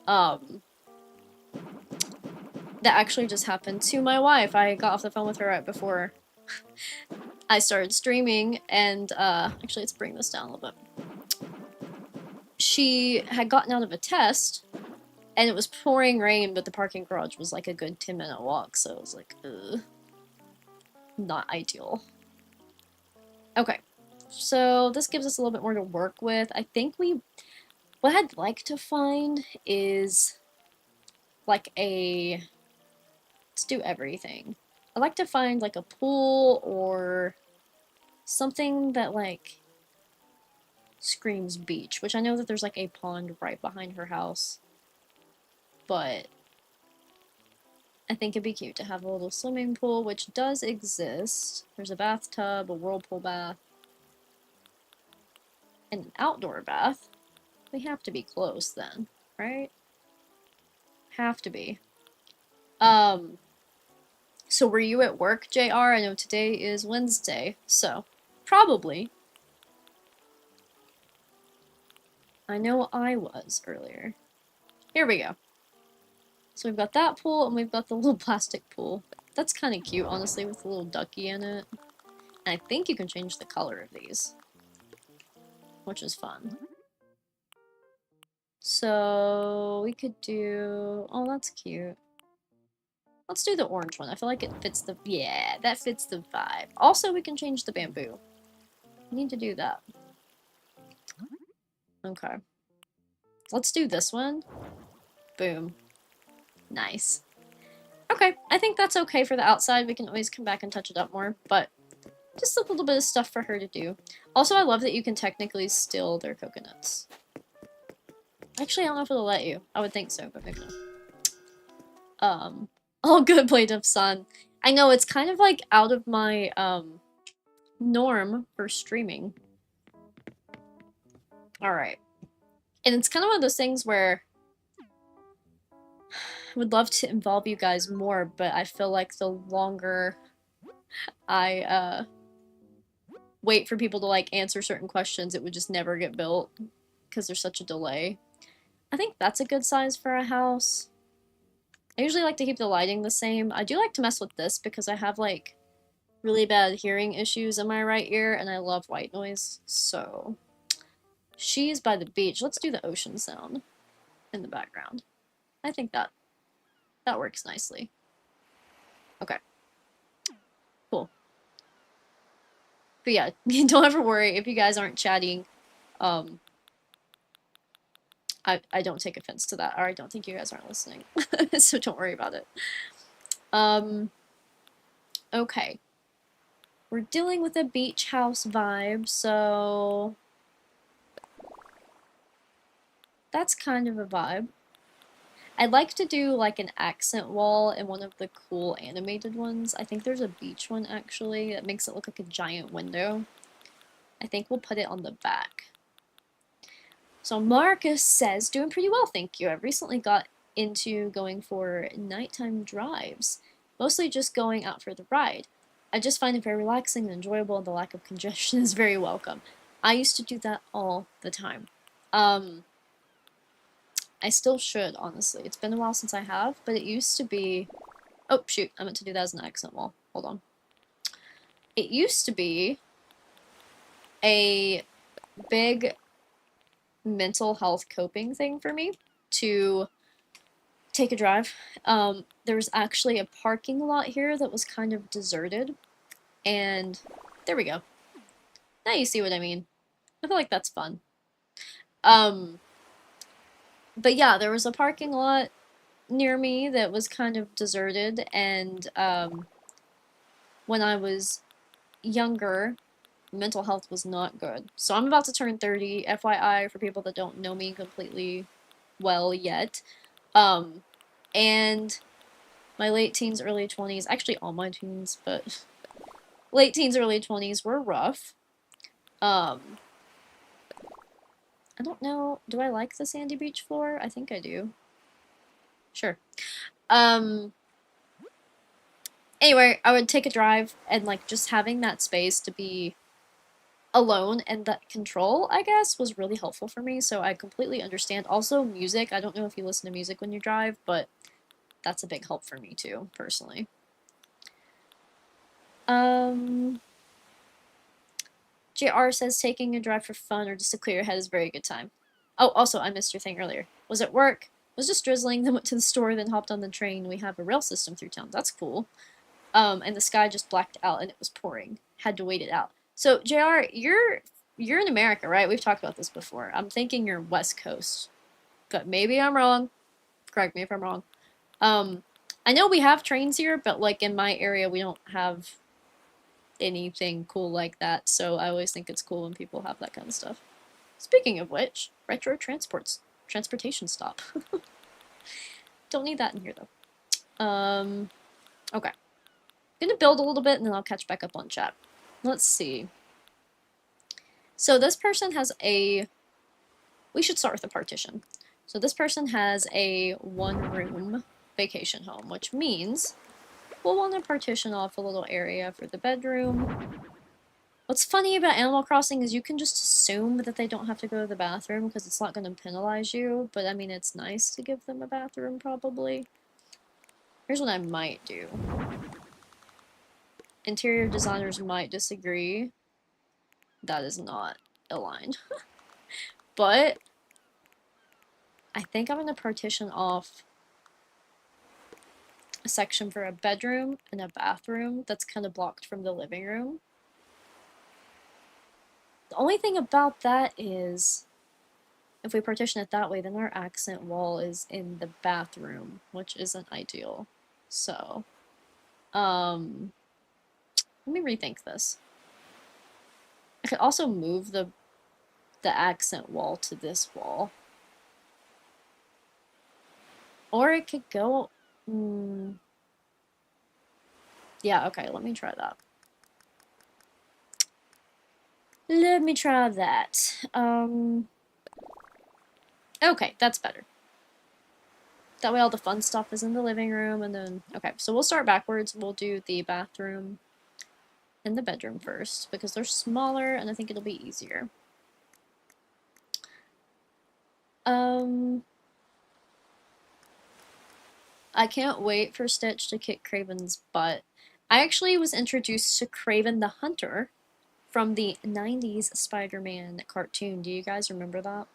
That actually just happened to my wife. I got off the phone with her right before I started streaming, and actually let's bring this down a little bit. She had gotten out of a test, and it was pouring rain, but the parking garage was like a good 10-minute walk, so it was like, ugh. Not ideal. Okay, so this gives us a little bit more to work with. I think what I'd like to find is like let's do everything. I'd like to find like a pool or something that like screams beach, which I know that there's like a pond right behind her house, but I think it'd be cute to have a little swimming pool, which does exist. There's a bathtub, a whirlpool bath, and an outdoor bath. We have to be close then, right? Have to be. So were you at work, JR? I know today is Wednesday, so probably. I know I was earlier. Here we go. So we've got that pool, and we've got the little plastic pool. That's kind of cute, honestly, with a little ducky in it. And I think you can change the color of these, which is fun. So we could do... Oh, that's cute. Let's do the orange one. I feel like it fits the... Yeah, that fits the vibe. Also, we can change the bamboo. We need to do that. Okay. Let's do this one. Boom. Nice. Okay, I think that's okay for the outside. We can always come back and touch it up more, but just a little bit of stuff for her to do. Also, I love that you can technically steal their coconuts. Actually, I don't know if it'll let you. I would think so, but maybe not. All good, Blade of Sun. I know, it's kind of like out of my, norm for streaming. Alright. And it's kind of one of those things where I would love to involve you guys more, but I feel like the longer I, wait for people to, like, answer certain questions, it would just never get built because there's such a delay. I think that's a good size for a house. I usually like to keep the lighting the same. I do like to mess with this because I have, like, really bad hearing issues in my right ear, and I love white noise, so... She's by the beach. Let's do the ocean sound in the background. I think that works nicely. Okay. Cool. But yeah, don't ever worry if you guys aren't chatting. I don't take offense to that, or I don't think you guys aren't listening. So don't worry about it. Okay. We're dealing with a beach house vibe, so that's kind of a vibe. I'd like to do like an accent wall in one of the cool animated ones. I think there's a beach one actually that makes it look like a giant window. I think we'll put it on the back. So Marcus says, doing pretty well, thank you. I've recently got into going for nighttime drives, mostly just going out for the ride. I just find it very relaxing and enjoyable, and the lack of congestion is very welcome. I used to do that all the time. I still should, honestly. It's been a while since I have, but it used to be... Oh, shoot. I meant to do that as an accent wall. Hold on. It used to be a big mental health coping thing for me to take a drive. There was actually a parking lot here that was kind of deserted, and there we go. Now you see what I mean. I feel like that's fun. But yeah, there was a parking lot near me that was kind of deserted, and when I was younger, mental health was not good. So I'm about to turn 30, FYI, for people that don't know me completely well yet. And my late teens, early 20s, actually all my teens, but late teens, early 20s were rough. I don't know, do I like the sandy beach floor? I think I do. Sure. Anyway, I would take a drive, and like just having that space to be alone and that control, I guess, was really helpful for me, so I completely understand. Also, music, I don't know if you listen to music when you drive, but that's a big help for me too, personally. JR says taking a drive for fun or just to clear your head is a very good time. Oh, also, I missed your thing earlier. Was at work, was just drizzling, then went to the store, then hopped on the train. We have a rail system through town. That's cool. And the sky just blacked out and it was pouring. Had to wait it out. So, JR, you're in America, right? We've talked about this before. I'm thinking you're West Coast. But maybe I'm wrong. Correct me if I'm wrong. I know we have trains here, but like in my area we don't have anything cool like that, so I always think it's cool when people have that kind of stuff. Speaking of which, retro transportation stop. Don't need that in here though. Okay. I'm gonna build a little bit and then I'll catch back up on chat. Let's see. So this person has a... We should start with a partition. So this person has a one-room vacation home, which means we'll want to partition off a little area for the bedroom. What's funny about Animal Crossing is you can just assume that they don't have to go to the bathroom because it's not going to penalize you, but I mean, it's nice to give them a bathroom, probably. Here's what I might do. Interior designers might disagree. That is not aligned. But I think I'm going to partition off a section for a bedroom and a bathroom that's kind of blocked from the living room. The only thing about that is If we partition it that way, then our accent wall is in the bathroom, which isn't ideal. So, let me rethink this. I could also move the accent wall to this wall. Or it could go... yeah, okay, let me try that. Let me try that. Okay, that's better. That way all the fun stuff is in the living room, and then... okay, so we'll start backwards. We'll do the bathroom and the bedroom first, because they're smaller, and I think it'll be easier. I can't wait for Stitch to kick Craven's butt. I actually was introduced to Craven the Hunter from the 90s Spider-Man cartoon. Do you guys remember that?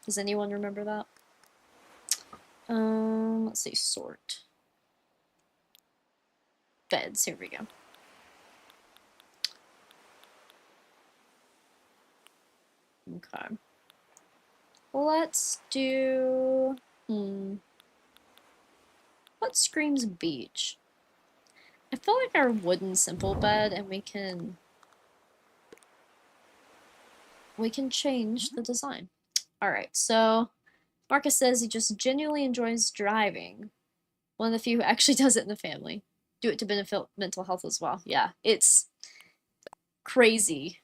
Does anyone remember that? Let's see, sort. Beds, here we go. Okay. Let's do... what screams beach? I feel like our wooden simple bed, and we can change the design. Alright, so Marcus says he just genuinely enjoys driving. One of the few who actually does it in the family. Do it to benefit mental health as well. Yeah, it's crazy.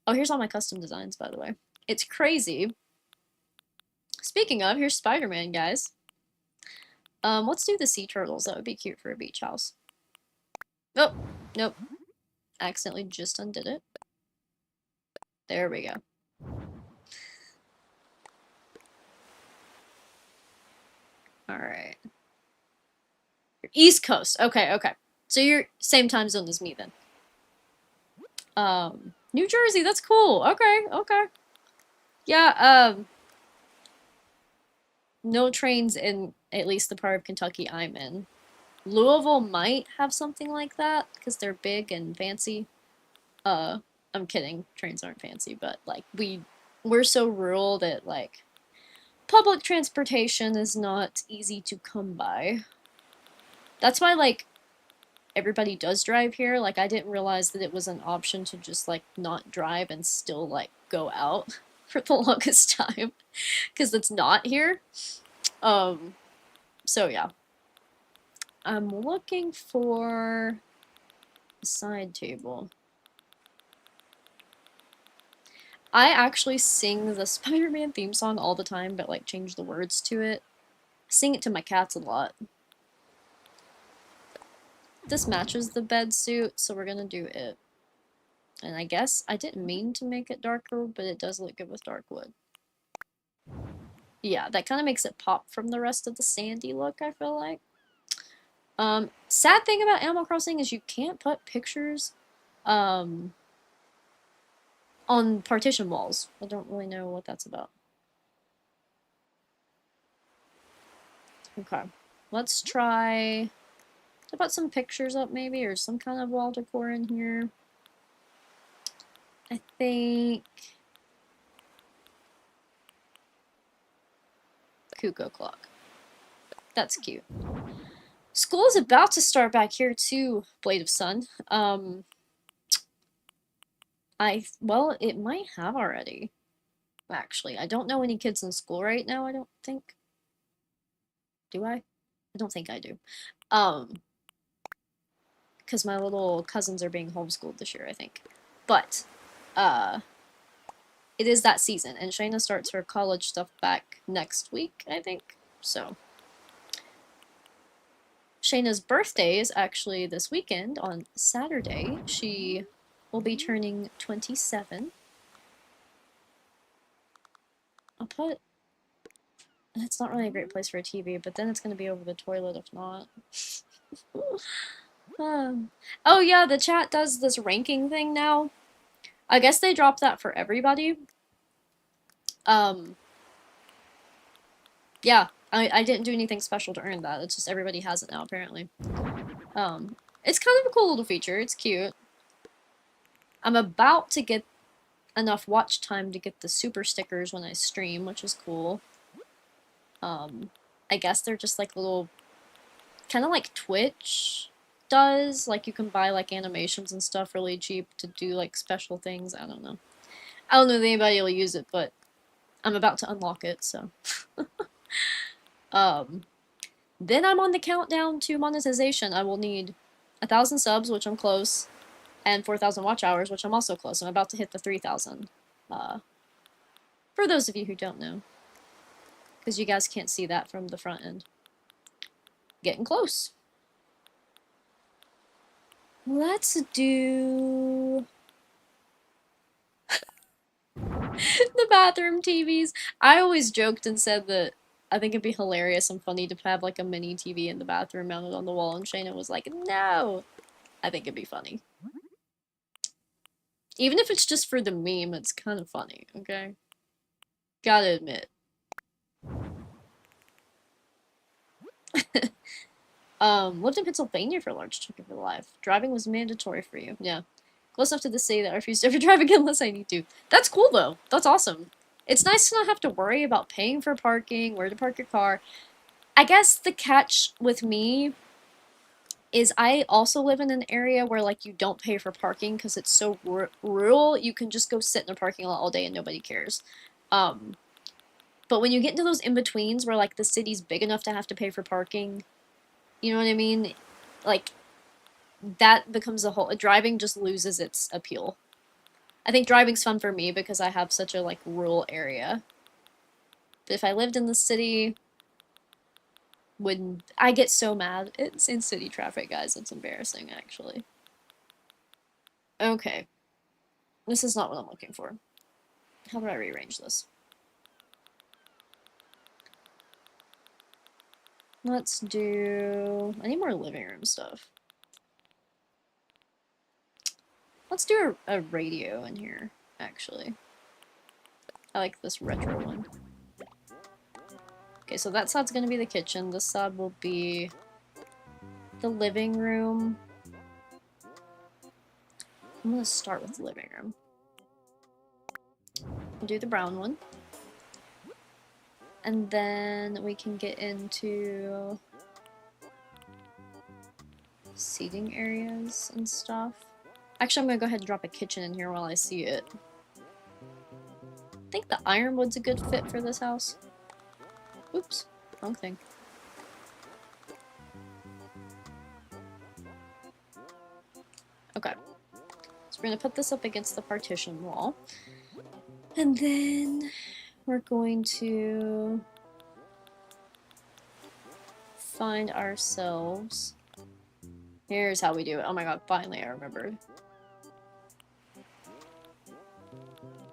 Oh, here's all my custom designs, by the way. It's crazy. Speaking of, here's Spider-Man, guys. Let's do the sea turtles. That would be cute for a beach house. Oh, nope. Accidentally just undid it. There we go. Alright. East Coast. Okay, okay. So you're same time zone as me then. New Jersey, that's cool. Okay, okay. Yeah, no trains in at least the part of Kentucky I'm in. Louisville might have something like that, because they're big and fancy. I'm kidding, trains aren't fancy, but like we're so rural that like public transportation is not easy to come by. That's why like everybody does drive here. Like I didn't realize that it was an option to just like not drive and still like go out for the longest time because it's not here. So yeah. I'm looking for a side table. I actually sing the Spider-Man theme song all the time, but like change the words to it. I sing it to my cats a lot. This matches the bed suit, so we're gonna do it. And I guess I didn't mean to make it darker, but it does look good with dark wood. Yeah, that kind of makes it pop from the rest of the sandy look, I feel like. Sad thing about Animal Crossing is you can't put pictures, on partition walls. I don't really know what that's about. Okay, let's try... put some pictures up maybe, or some kind of wall decor in here. I think... cuckoo clock. That's cute. School is about to start back here too, Blade of Sun. Well, it might have already. Actually, I don't know any kids in school right now, I don't think. Do I? I don't think I do. Because my little cousins are being homeschooled this year, I think. But, it is that season, and Shayna starts her college stuff back next week, I think. So, Shayna's birthday is actually this weekend on Saturday. She will be turning 27. I'll put... it's not really a great place for a TV, but then it's going to be over the toilet if not. Oh yeah, the chat does this ranking thing now. I guess they dropped that for everybody. Yeah, I didn't do anything special to earn that. It's just everybody has it now, apparently. It's kind of a cool little feature. It's cute. I'm about to get enough watch time to get the super stickers when I stream, which is cool. I guess they're just like little, kind of like Twitch does. Like you can buy like animations and stuff really cheap to do like special things. I don't know. I don't know if anybody will use it, but I'm about to unlock it, so. Then I'm on the countdown to monetization. I will need 1,000 subs, which I'm close, and 4,000 watch hours, which I'm also close. I'm about to hit the 3,000. For those of you who don't know, because you guys can't see that from the front end. Getting close. Let's do the bathroom TVs. I always joked and said that I think it'd be hilarious and funny to have like a mini TV in the bathroom mounted on the wall, and Shayna was like, no. I think it'd be funny. Even if it's just for the meme, it's kind of funny, okay? Gotta admit. Lived in Pennsylvania for a large chunk of your life. Driving was mandatory for you. Yeah. Close enough to the city that I refuse to ever drive again unless I need to. That's cool, though. That's awesome. It's nice to not have to worry about paying for parking, where to park your car. I guess the catch with me is I also live in an area where, like, you don't pay for parking because it's so rural. You can just go sit in a parking lot all day and nobody cares. But when you get into those in-betweens where, like, the city's big enough to have to pay for parking, you know what I mean? Like, that becomes a whole... Driving just loses its appeal. I think driving's fun for me because I have such a, like, rural area. But if I lived in the city... I get so mad. It's in city traffic, guys. It's embarrassing, actually. Okay. This is not what I'm looking for. How do I rearrange this? Let's do... I need more living room stuff. Let's do a radio in here, actually. I like this retro one. Okay, so that side's gonna be the kitchen. This side will be the living room. I'm gonna start with the living room. I'll do the brown one. And then we can get into seating areas and stuff. Actually, I'm gonna go ahead and drop a kitchen in here while I see it. I think the ironwood's a good fit for this house. Oops, wrong thing. Okay. So we're gonna put this up against the partition wall. And then we're going to find ourselves... Here's how we do it. Oh my god, finally I remembered.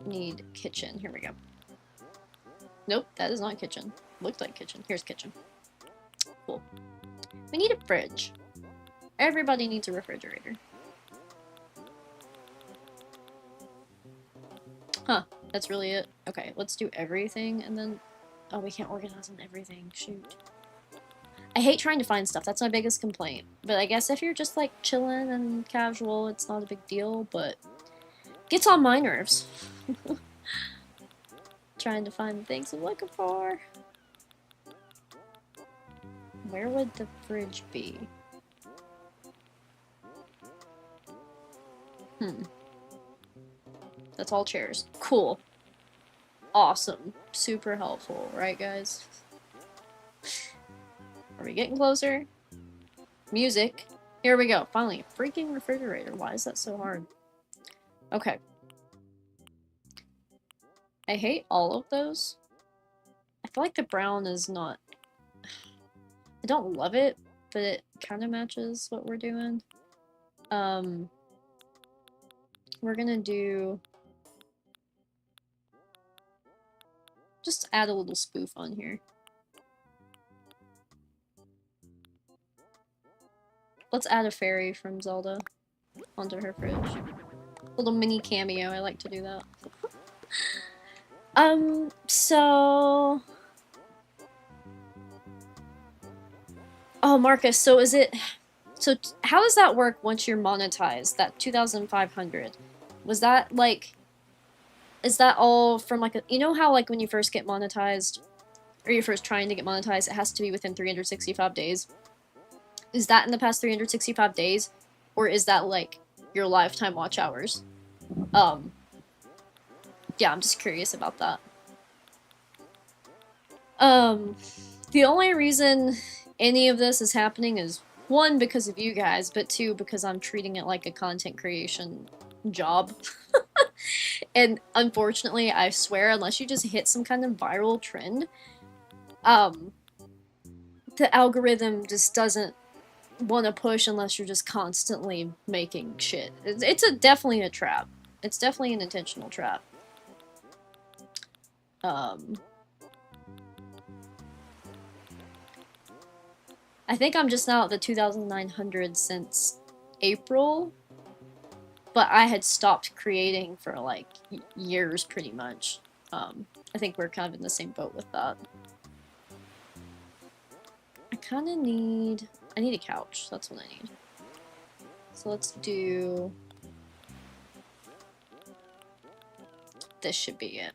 Need kitchen. Here we go. Nope, that is not kitchen. Looked like kitchen. Here's kitchen. Cool. We need a fridge. Everybody needs a refrigerator. Huh, that's really it. Okay, let's do everything and then... Oh, we can't organize on everything. Shoot. I hate trying to find stuff. That's my biggest complaint. But I guess if you're just like chilling and casual, it's not a big deal, but... Gets on my nerves. Trying to find the things I'm looking for. Where would the fridge be? That's all chairs. Cool. Awesome. Super helpful, right guys? Are we getting closer? Music. Here we go. Finally, a freaking refrigerator. Why is that so hard? Okay. I hate all of those. I feel like the brown is not... I don't love it, but it kind of matches what we're doing. We're gonna do... Just add a little spoof on here. Let's add a fairy from Zelda onto her fridge. Little mini cameo, I like to do that. So... Oh, Marcus, so is it... So how does that work once you're monetized, that 2,500? Was that, like... Is that all from like a, you know how like when you first get monetized, or you're first trying to get monetized, it has to be within 365 days? Is that in the past 365 days? Or is that like your lifetime watch hours? Yeah, I'm just curious about that. The only reason any of this is happening is one, because of you guys, but two, because I'm treating it like a content creation job. And unfortunately, I swear, unless you just hit some kind of viral trend, the algorithm just doesn't want to push unless you're just constantly making shit. It's definitely a trap. It's definitely an intentional trap. I think I'm just now at the 2,900 since April, but I had stopped creating for like years pretty much. I think we're kind of in the same boat with that. I kind of need... I need a couch. That's what I need. So let's do... This should be it.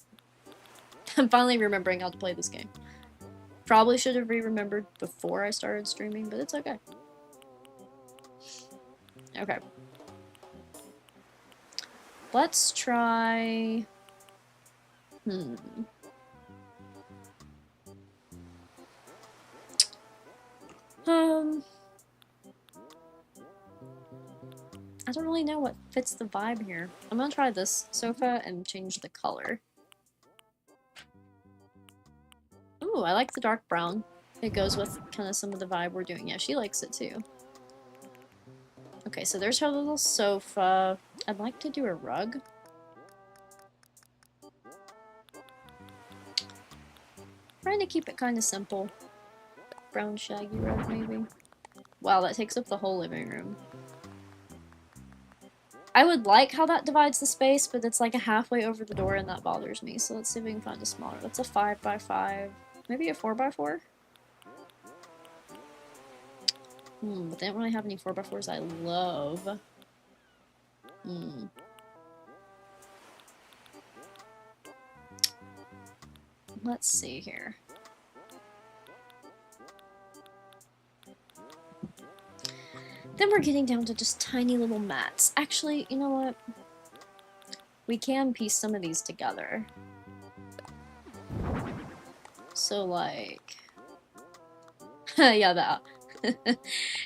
I'm finally remembering how to play this game. Probably should have remembered before I started streaming, but it's okay. Okay. Let's try... I don't really know what fits the vibe here. I'm gonna try this sofa and change the color. Ooh, I like the dark brown. It goes with kind of some of the vibe we're doing. Yeah, she likes it too. Okay, so there's her little sofa. I'd like to do a rug. Trying to keep it kind of simple. Brown shaggy rug, maybe. Wow, that takes up the whole living room. I would like how that divides the space, but it's like a halfway over the door and that bothers me. So let's see if we can find a smaller. That's a 5x5. Maybe a 4x4? But they don't really have any 4x4s I love. Let's see here. Then we're getting down to just tiny little mats. Actually, you know what? We can piece some of these together. So, like... yeah, that.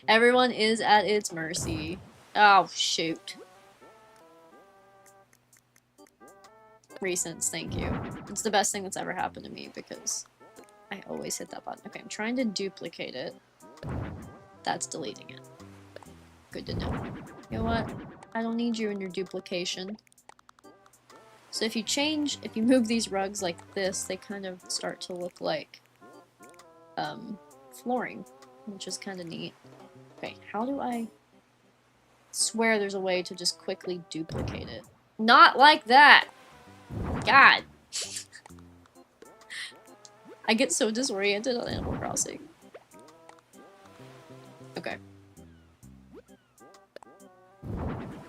Everyone is at its mercy. Oh, shoot. Recents, thank you. It's the best thing that's ever happened to me because I always hit that button. Okay, I'm trying to duplicate it. That's deleting it. Good to know. You know what? I don't need you in your duplication. So if you move these rugs like this, they kind of start to look like flooring, which is kind of neat. Okay, how do I swear there's a way to just quickly duplicate it? Not like that! God! I get so disoriented on Animal Crossing. Okay.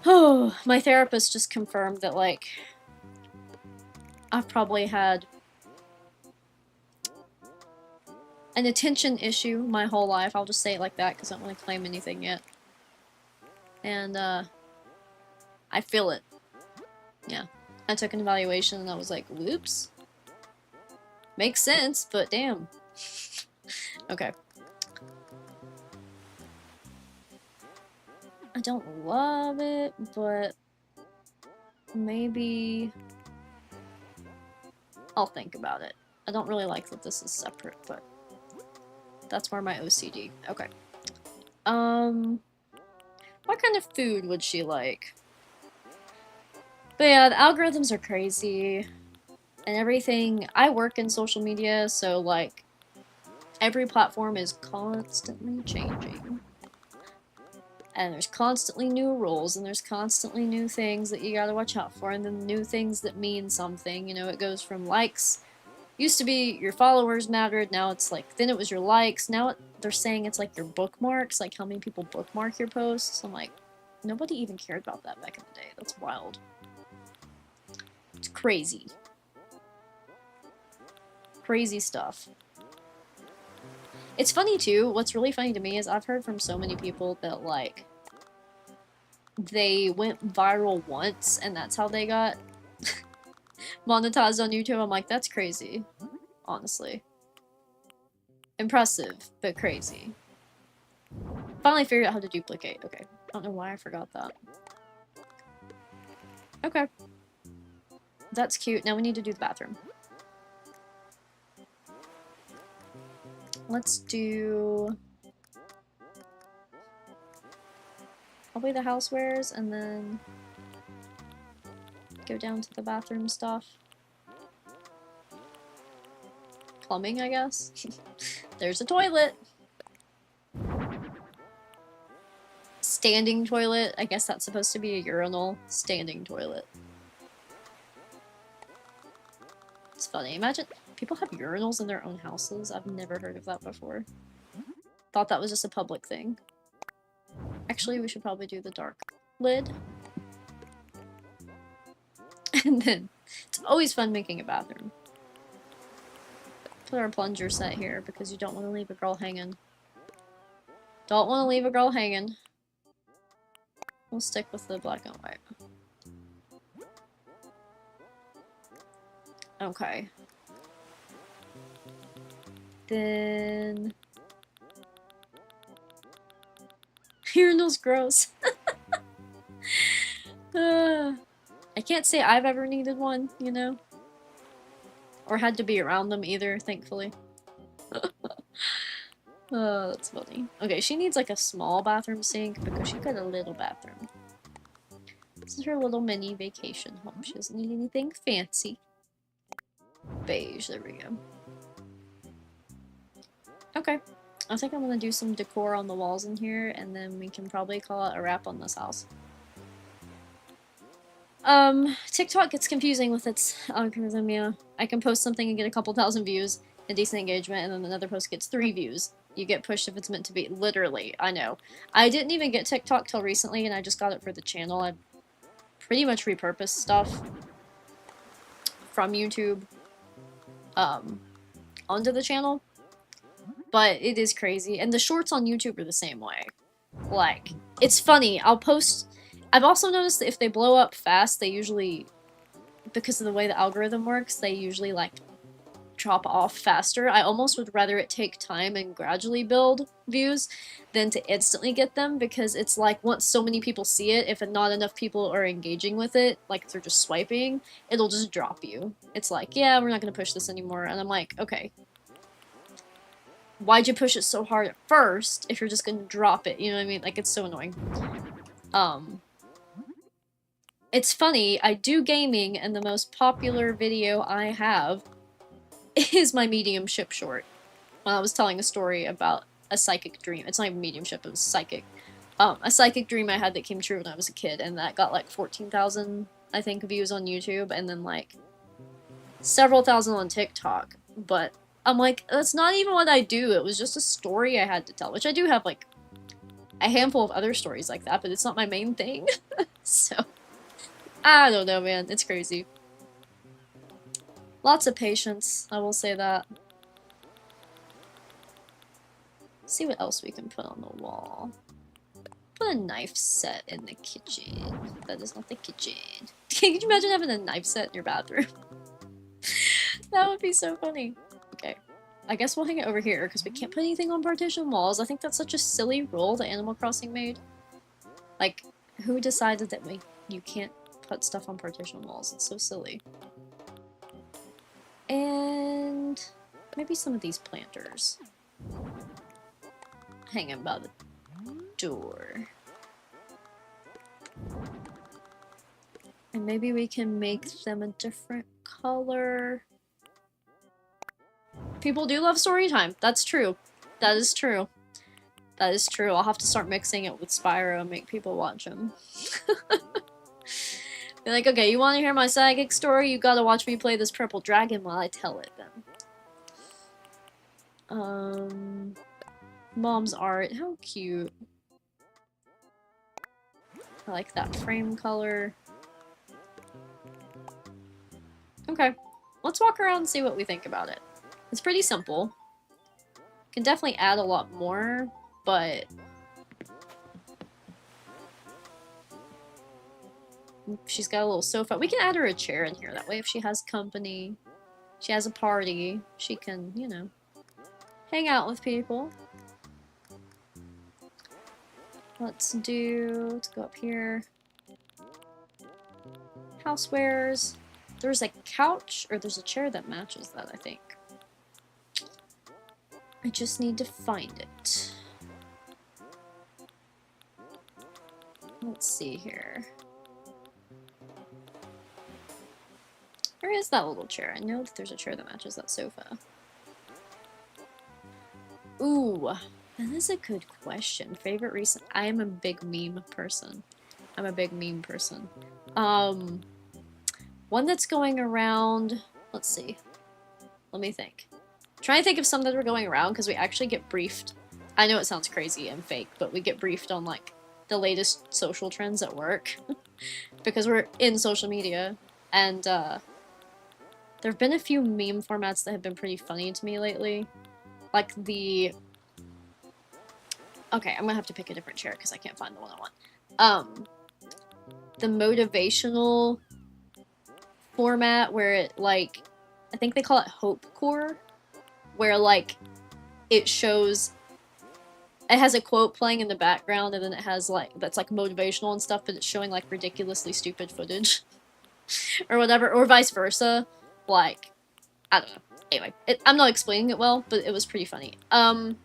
Oh, my therapist just confirmed that, like, I've probably had an attention issue my whole life. I'll just say it like that because I don't want to claim anything yet. And, I feel it. Yeah. I took an evaluation and I was like, whoops. Makes sense, but damn. Okay. I don't love it, but maybe I'll think about it. I don't really like that this is separate, but that's where my OCD. Okay. What kind of food would she like? But yeah, the algorithms are crazy and everything. I work in social media, so like every platform is constantly changing. And there's constantly new rules, and there's constantly new things that you gotta watch out for, and then new things that mean something. You know, it goes from likes. Used to be your followers mattered, now it's like, then it was your likes. Now they're saying it's like your bookmarks, like how many people bookmark your posts. I'm like, nobody even cared about that back in the day. That's wild. It's crazy. Crazy stuff. It's funny too, what's really funny to me is I've heard from so many people that like they went viral once and that's how they got monetized on YouTube. I'm like, that's crazy, honestly. Impressive, but crazy. Finally figured out how to duplicate. Okay. I don't know why I forgot that. Okay. That's cute. Now we need to do the bathroom. Let's do probably the housewares and then go down to the bathroom stuff. Plumbing, I guess. There's a toilet. Standing toilet. I guess that's supposed to be a urinal. Standing toilet. It's funny. Imagine people have urinals in their own houses. I've never heard of that before. Thought that was just a public thing. Actually, we should probably do the dark lid. And then, it's always fun making a bathroom. Put our plunger set here because you don't want to leave a girl hanging. Don't want to leave a girl hanging. We'll stick with the black and white. Okay. Then... urinal's gross. I can't say I've ever needed one, you know? Or had to be around them either, thankfully. Oh, that's funny. Okay, she needs like a small bathroom sink because she got a little bathroom. This is her little mini vacation home. She doesn't need anything fancy. Beige, there we go. Okay. I think I'm gonna do some decor on the walls in here, and then we can probably call it a wrap on this house. TikTok gets confusing with its algorithm, yeah. I can post something and get a couple thousand views and decent engagement, and then another post gets 3 views. You get pushed if it's meant to be. Literally, I know. I didn't even get TikTok till recently, and I just got it for the channel. I pretty much repurposed stuff from YouTube, onto the channel. But it is crazy. And the shorts on YouTube are the same way. Like, it's funny. I'll post... I've also noticed that if they blow up fast, they usually... because of the way the algorithm works, they usually, like, drop off faster. I almost would rather it take time and gradually build views than to instantly get them, because it's like, once so many people see it, if not enough people are engaging with it, like, if they're just swiping, it'll just drop you. It's like, yeah, we're not gonna push this anymore. And I'm like, okay. Why'd you push it so hard at first if you're just gonna drop it? You know what I mean? Like, it's so annoying. It's funny, I do gaming, and the most popular video I have is my mediumship short. When I was telling a story about a psychic dream. It's not even mediumship, it was psychic. A psychic dream I had that came true when I was a kid, and that got like 14,000, I think, views on YouTube, and then like several thousand on TikTok. But I'm like, that's not even what I do. It was just a story I had to tell, which I do have like a handful of other stories like that, but it's not my main thing. So, I don't know, man. It's crazy. Lots of patience, I will say that. Let's see what else we can put on the wall. Put a knife set in the kitchen. That is not the kitchen. Can you imagine having a knife set in your bathroom? That would be so funny. Okay. I guess we'll hang it over here, because we can't put anything on partition walls. I think that's such a silly rule that Animal Crossing made. Like, who decided that you can't put stuff on partition walls? It's so silly. And maybe some of these planters. Hanging by the door. And maybe we can make them a different color. People do love story time. That's true. That is true. That is true. I'll have to start mixing it with Spyro and make people watch them. Be like, okay, you want to hear my psychic story? You gotta watch me play this purple dragon while I tell it then. Mom's art. How cute. I like that frame color. Okay, let's walk around and see what we think about it. It's pretty simple. Can definitely add a lot more, but she's got a little sofa. We can add her a chair in here. That way if she has company, she has a party, she can, you know, hang out with people. Let's go up here. Housewares. There's a couch, or there's a chair that matches that, I think. I just need to find it. Let's see here. Where is that little chair? I know that there's a chair that matches that sofa. Ooh, that is a good question. Favorite recent... I am a big meme person. I'm a big meme person. One that's going around... Let's see. Let me think. Trying to think of some that are going around, because we actually get briefed. I know it sounds crazy and fake, but we get briefed on, like, the latest social trends at work. Because we're in social media. And, there have been a few meme formats that have been pretty funny to me lately. Like the... Okay, I'm gonna have to pick a different chair because I can't find the one I want. The motivational format where it, like... I think they call it Hope Core. Where, like, it shows... It has a quote playing in the background, and then it has, like... That's, like, motivational and stuff, but it's showing, like, ridiculously stupid footage. Or whatever, or vice versa. Like, I don't know. Anyway, I'm not explaining it well, but it was pretty funny. I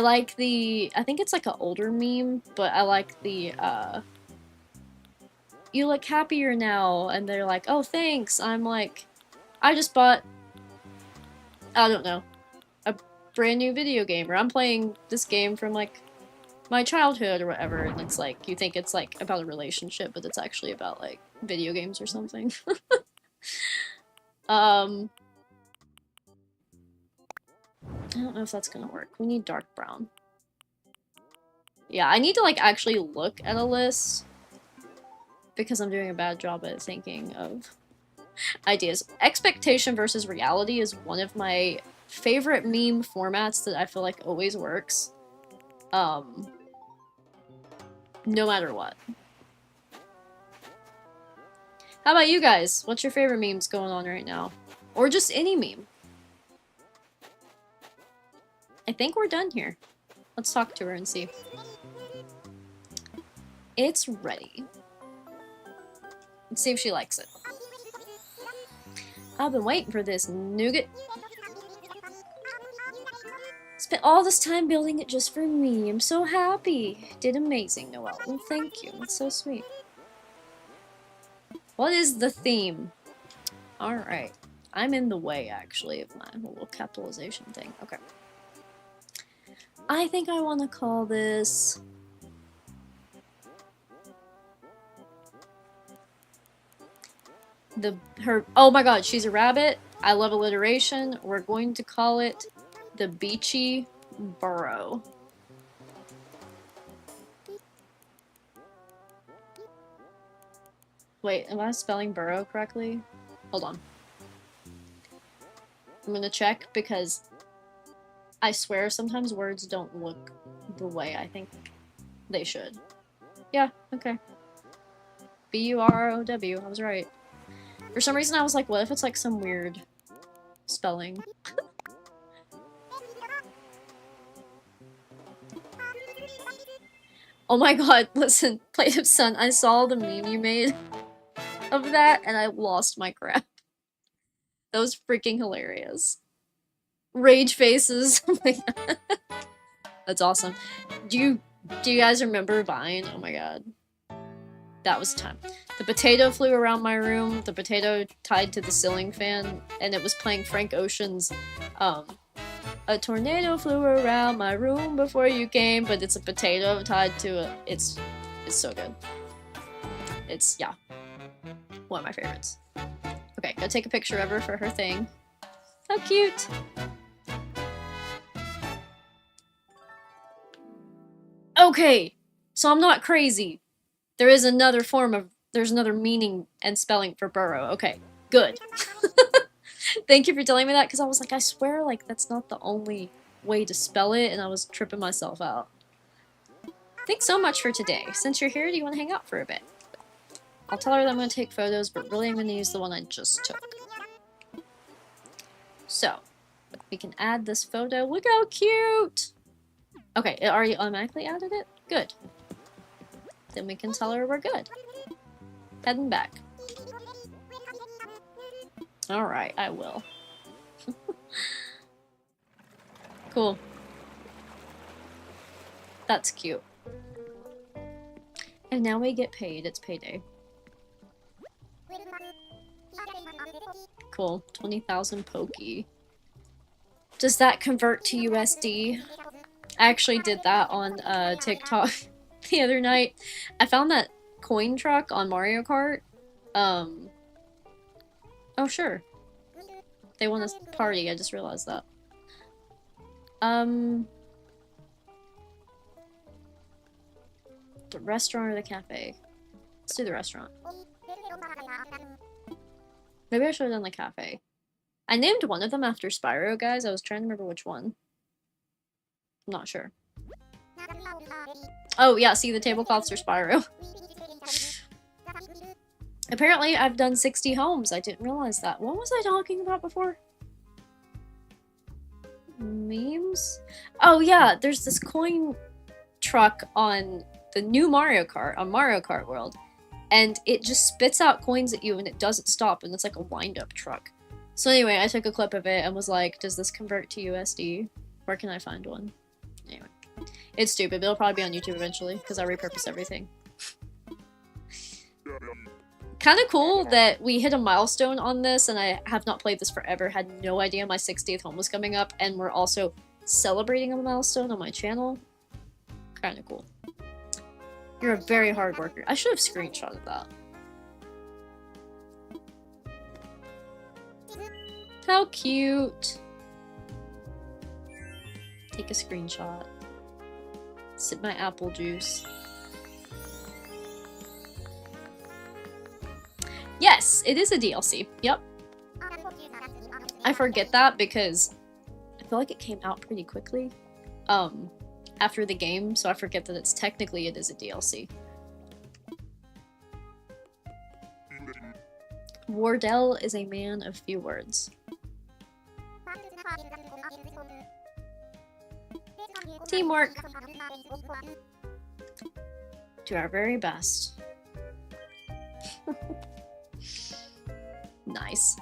like the... I think it's like an older meme, but I like the, you look happier now, and they're like, oh, thanks, I'm like... I just bought... I don't know. A brand new video game, or I'm playing this game from, like, my childhood or whatever, and it's like, you think it's, like, about a relationship, but it's actually about, like, video games or something. I don't know if that's gonna work. We need dark brown. Yeah, I need to, like, actually look at a list, because I'm doing a bad job at thinking of ideas. Expectation versus reality is one of my favorite meme formats that I feel like always works. No matter what. How about you guys? What's your favorite memes going on right now? Or just any meme? I think we're done here. Let's talk to her and see. It's ready. Let's see if she likes it. I've been waiting for this nougat. Spent all this time building it just for me. I'm so happy. Did amazing, Noelle. Well, thank you. That's so sweet. What is the theme? Alright. I'm in the way, actually, of my little capitalization thing. Okay. I think I want to call this... Oh my god, she's a rabbit. I love alliteration. We're going to call it the Beachy Burrow. Wait, am I spelling burrow correctly? Hold on. I'm gonna check because I swear sometimes words don't look the way I think they should. Yeah, okay. B-U-R-R-O-W, I was right. For some reason I was like, what if it's like some weird spelling? Oh my god, listen, Plate of Sun, I saw the meme you made of that and I lost my crap. That was freaking hilarious. Rage faces. Oh my god. That's awesome. Do you guys remember Vine? Oh my god. That was time. The potato flew around my room, the potato tied to the ceiling fan, and it was playing Frank Ocean's, a tornado flew around my room before you came, but it's a potato tied to a... It's so good. It's, yeah. One of my favorites. Okay, go take a picture of her for her thing. How cute! Okay, so I'm not crazy. There is another form of There's another meaning and spelling for burrow. Okay, good. Thank you for telling me that, because I was like, I swear, like, that's not the only way to spell it, and I was tripping myself out. Thanks so much for today. Since you're here, do you want to hang out for a bit? I'll tell her that I'm going to take photos, but really I'm going to use the one I just took. So, we can add this photo. Look how cute! Okay, it already automatically added it? Good. Then we can tell her we're good. Heading back. Alright, I will. Cool. That's cute. And now we get paid. It's payday. Cool. 20,000 Pokey. Does that convert to USD? I actually did that on TikTok the other night. I found that coin truck on Mario Kart. Oh, sure. They want a party. I just realized that. The restaurant or the cafe? Let's do the restaurant. Maybe I should have done the cafe. I named one of them after Spyro, guys. I was trying to remember which one. I'm not sure. Oh, yeah, see, the tablecloths are Spyro. Apparently, I've done 60 homes. I didn't realize that. What was I talking about before? Memes? Oh, yeah, there's this coin truck on the new Mario Kart, on Mario Kart World. And it just spits out coins at you and it doesn't stop, and it's like a wind-up truck. So anyway, I took a clip of it and was like, does this convert to USD? Where can I find one? Anyway. It's stupid, but it'll probably be on YouTube eventually, because I repurpose everything. Kind of cool that we hit a milestone on this, and I have not played this forever, had no idea my 60th home was coming up, and we're also celebrating a milestone on my channel. Kind of cool. You're a very hard worker. I should have screenshotted that. How cute. Take a screenshot. Sip my apple juice. Yes, it is a DLC. Yep. I forget that because I feel like it came out pretty quickly after the game, so I forget that it's technically it is a DLC. Wardell is a man of few words. Teamwork. Do our very best. Nice.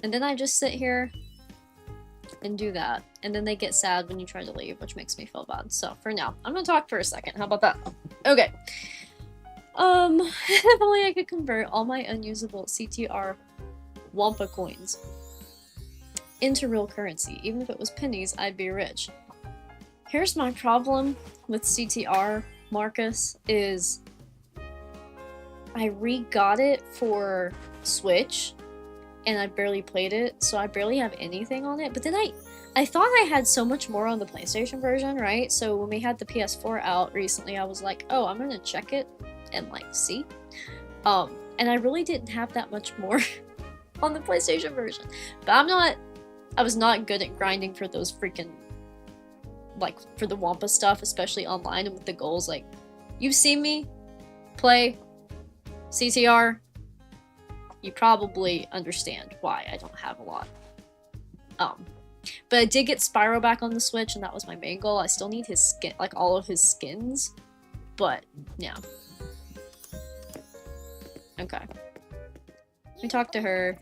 And then I just sit here and do that. And then they get sad when you try to leave, which makes me feel bad. So for now, I'm gonna talk for a second. How about that? Okay. If only I could convert all my unusable CTR Wampa coins into real currency. Even if it was pennies, I'd be rich. Here's my problem with CTR, Marcus, is I re-got it for Switch, and I barely played it, so I barely have anything on it. But then I thought I had so much more on the PlayStation version, right? So when we had the PS4 out recently, I was like, oh, I'm gonna check it and, like, see. And I really didn't have that much more on the PlayStation version. But I was not good at grinding for those freaking, like, for the Wampa stuff, especially online and with the goals. Like, you've seen me play CTR, you probably understand why I don't have a lot. But I did get Spyro back on the Switch, and that was my main goal. I still need his skin, like all of his skins, but yeah. Okay. Let me talk to her.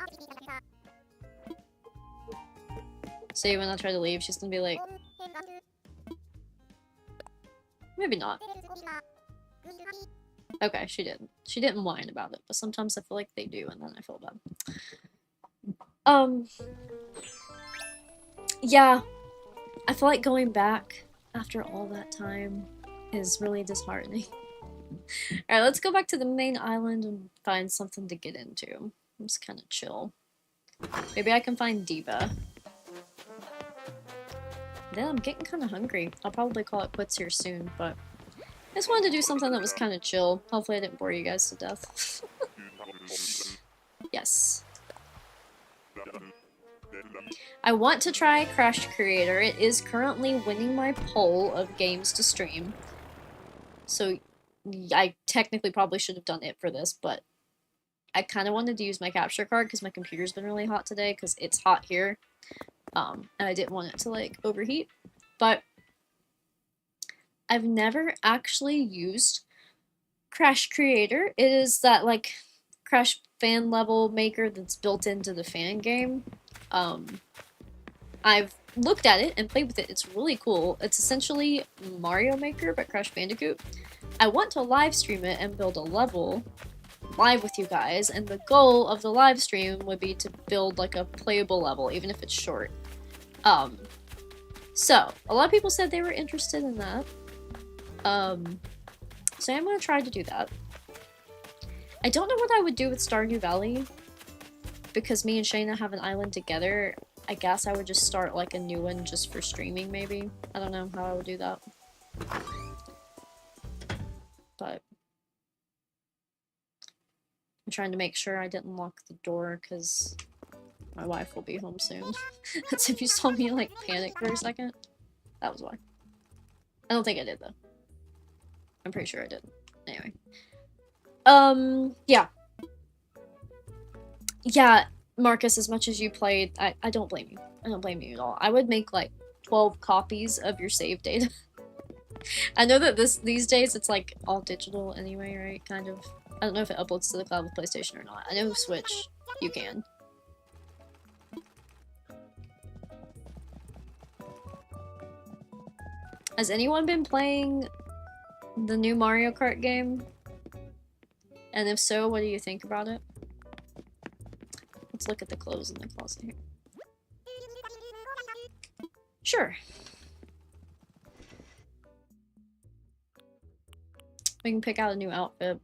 See, when I try to leave, she's gonna be like, maybe not. Okay, she didn't. She didn't whine about it, but sometimes I feel like they do, and then I feel bad. Yeah. I feel like going back after all that time is really disheartening. Alright, let's go back to the main island and find something to get into. Just kind of chill. Maybe I can find Diva. Then I'm getting kind of hungry. I'll probably call it quits here soon, but just wanted to do something that was kind of chill. Hopefully I didn't bore you guys to death. Yes. I want to try Crash Creator. It is currently winning my poll of games to stream. So I technically probably should have done it for this, but I kind of wanted to use my capture card because my computer's been really hot today because it's hot here. And I didn't want it to, like, overheat. But I've never actually used Crash Creator. It is that, like, Crash fan level maker that's built into the fan game. I've looked at it and played with it. It's really cool. It's essentially Mario Maker, but Crash Bandicoot. I want to live stream it and build a level live with you guys, and the goal of the live stream would be to build like a playable level, even if it's short. So a lot of people said they were interested in that. So I'm gonna try to do that. I don't know what I would do with Stardew Valley, because me and Shayna have an island together. I guess I would just start like a new one just for streaming, maybe. I don't know how I would do that. But I'm trying to make sure I didn't lock the door because my wife will be home soon. That's if you saw me like panic for a second. That was why. I don't think I did though. I'm pretty sure I did. Anyway. Yeah. Yeah, Marcus, as much as you played, I don't blame you. I don't blame you at all. I would make like 12 copies of your save data. I know that these days it's like all digital anyway, right? Kind of. I don't know if it uploads to the cloud with PlayStation or not. I know Switch, you can. Has anyone been playing the new Mario Kart game? And if so, what do you think about it? Let's look at the clothes in the closet here. Sure. We can pick out a new outfit.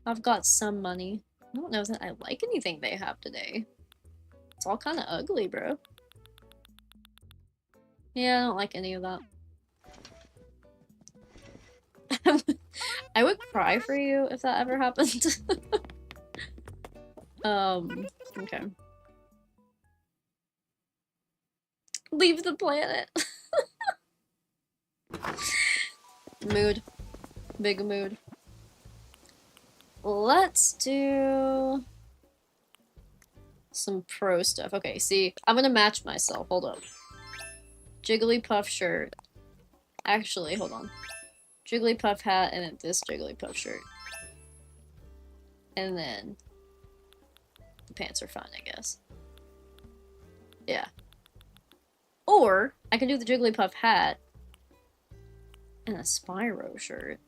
I've got some money. I don't know that I like anything they have today. It's all kind of ugly, bro. Yeah, I don't like any of that. I would cry for you if that ever happened. Okay. Leave the planet. Mood. Big mood. Let's do some pro stuff. Okay, see, I'm gonna match myself. Hold up. Jigglypuff shirt. Actually, hold on. Jigglypuff hat and then this Jigglypuff shirt. And then the pants are fine, I guess. Yeah. Or I can do the Jigglypuff hat and a Spyro shirt.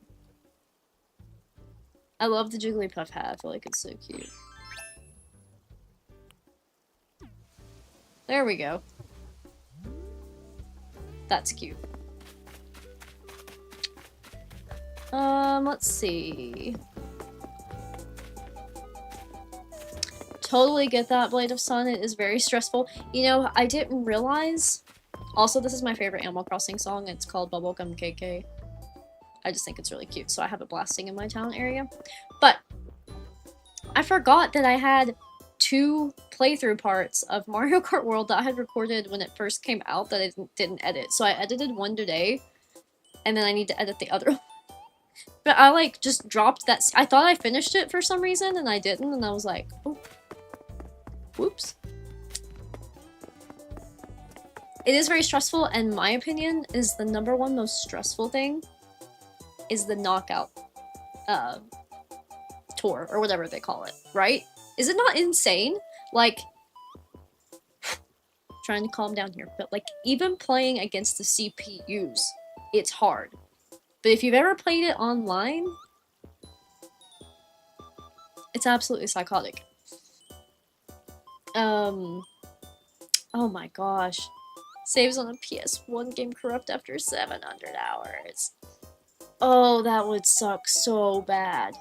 I love the Jigglypuff hat. I feel like it's so cute. There we go. That's cute. Let's see. Totally get that, Blade of Sun. It is very stressful. You know, I didn't realize. Also, this is my favorite Animal Crossing song. It's called Bubblegum KK. I just think it's really cute, so I have it blasting in my town area. But I forgot that I had 2 playthrough parts of Mario Kart World that I had recorded when it first came out that I didn't edit. So I edited one today, and then I need to edit the other one. But I, like, just dropped that. I thought I finished it for some reason, and I didn't, and I was like, oh. Whoops. It is very stressful, and my opinion is the #1 most stressful thing is the knockout tour, or whatever they call it, right? Is it not insane? Like, trying to calm down here, but like, even playing against the CPUs, it's hard. But if you've ever played it online, it's absolutely psychotic. Oh my gosh. Saves on a PS1 game corrupt after 700 hours. Oh, that would suck so bad.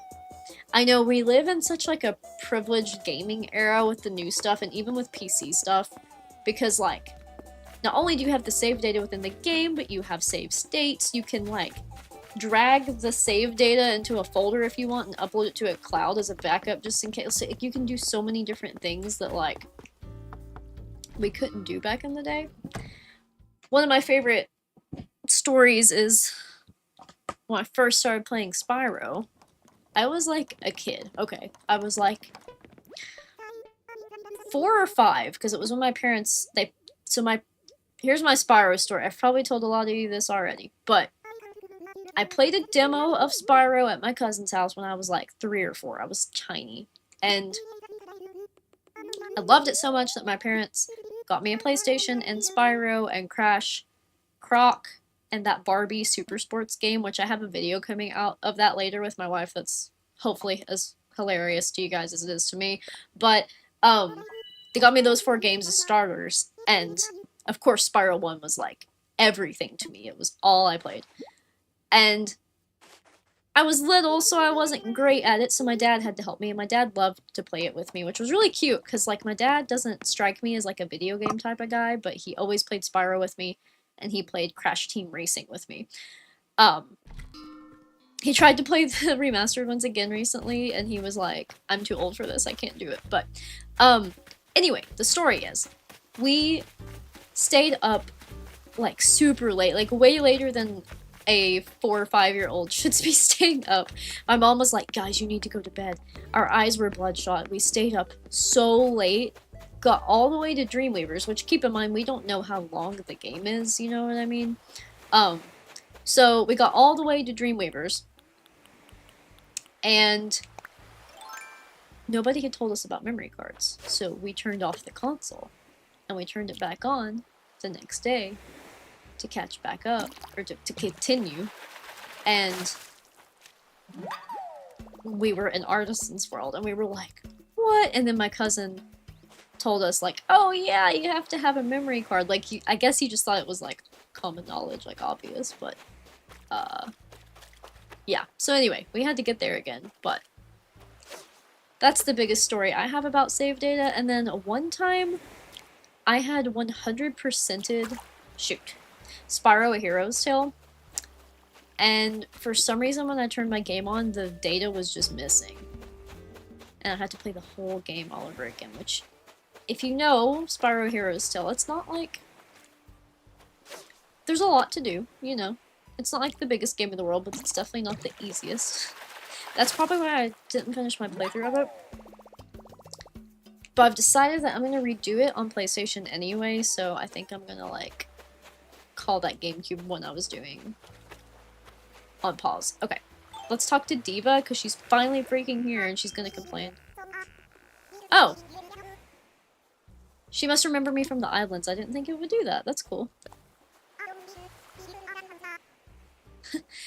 I know we live in such like a privileged gaming era with the new stuff and even with PC stuff, because like not only do you have the save data within the game, but you have save states. You can like drag the save data into a folder if you want and upload it to a cloud as a backup just in case. So you can do so many different things that like we couldn't do back in the day. One of my favorite stories is when I first started playing Spyro. I was like a kid. Okay, I was like 4 or 5 because it was when my parents here's my Spyro story. I've probably told a lot of you this already, but I played a demo of Spyro at my cousin's house when I was like 3 or 4. I was tiny, and I loved it so much that my parents got me a PlayStation and Spyro and Crash, Croc, and that Barbie Super Sports game, which I have a video coming out of that later with my wife that's hopefully as hilarious to you guys as it is to me. But they got me those 4 games as starters, and of course Spyro 1 was like everything to me. It was all I played. And I was little, so I wasn't great at it, so my dad had to help me, and my dad loved to play it with me, which was really cute, because, like, my dad doesn't strike me as, like, a video game type of guy, but he always played Spyro with me, and he played Crash Team Racing with me. He tried to play the remastered ones again recently, and he was like, I'm too old for this, I can't do it, but, anyway, the story is, we stayed up, like, super late, like, way later than a 4 or 5-year-old should be staying up. My mom was like, guys, you need to go to bed. Our eyes were bloodshot. We stayed up so late, got all the way to Dreamweavers, which keep in mind, we don't know how long the game is, you know what I mean? So we got all the way to Dreamweavers, and nobody had told us about memory cards. So we turned off the console, and we turned it back on the next day to catch back up, or to continue, and we were in Artisan's World, and we were like, what? And then my cousin told us, like, oh yeah, you have to have a memory card. Like, I guess he just thought it was, like, common knowledge, like, obvious, but, yeah. So anyway, we had to get there again, but that's the biggest story I have about save data. And then one time, I had 100%ed, Spyro A Hero's Tale, and for some reason when I turned my game on, the data was just missing, and I had to play the whole game all over again, which, if you know Spyro A Hero's Tale, it's not like, there's a lot to do, you know, it's not like the biggest game in the world, but it's definitely not the easiest. That's probably why I didn't finish my playthrough of it, but I've decided that I'm gonna redo it on PlayStation anyway, so I think I'm gonna, like, call that GameCube one I was doing on pause. Okay, let's talk to Diva, because she's finally freaking here and she's gonna complain. Oh! She must remember me from the islands. I didn't think it would do that. That's cool.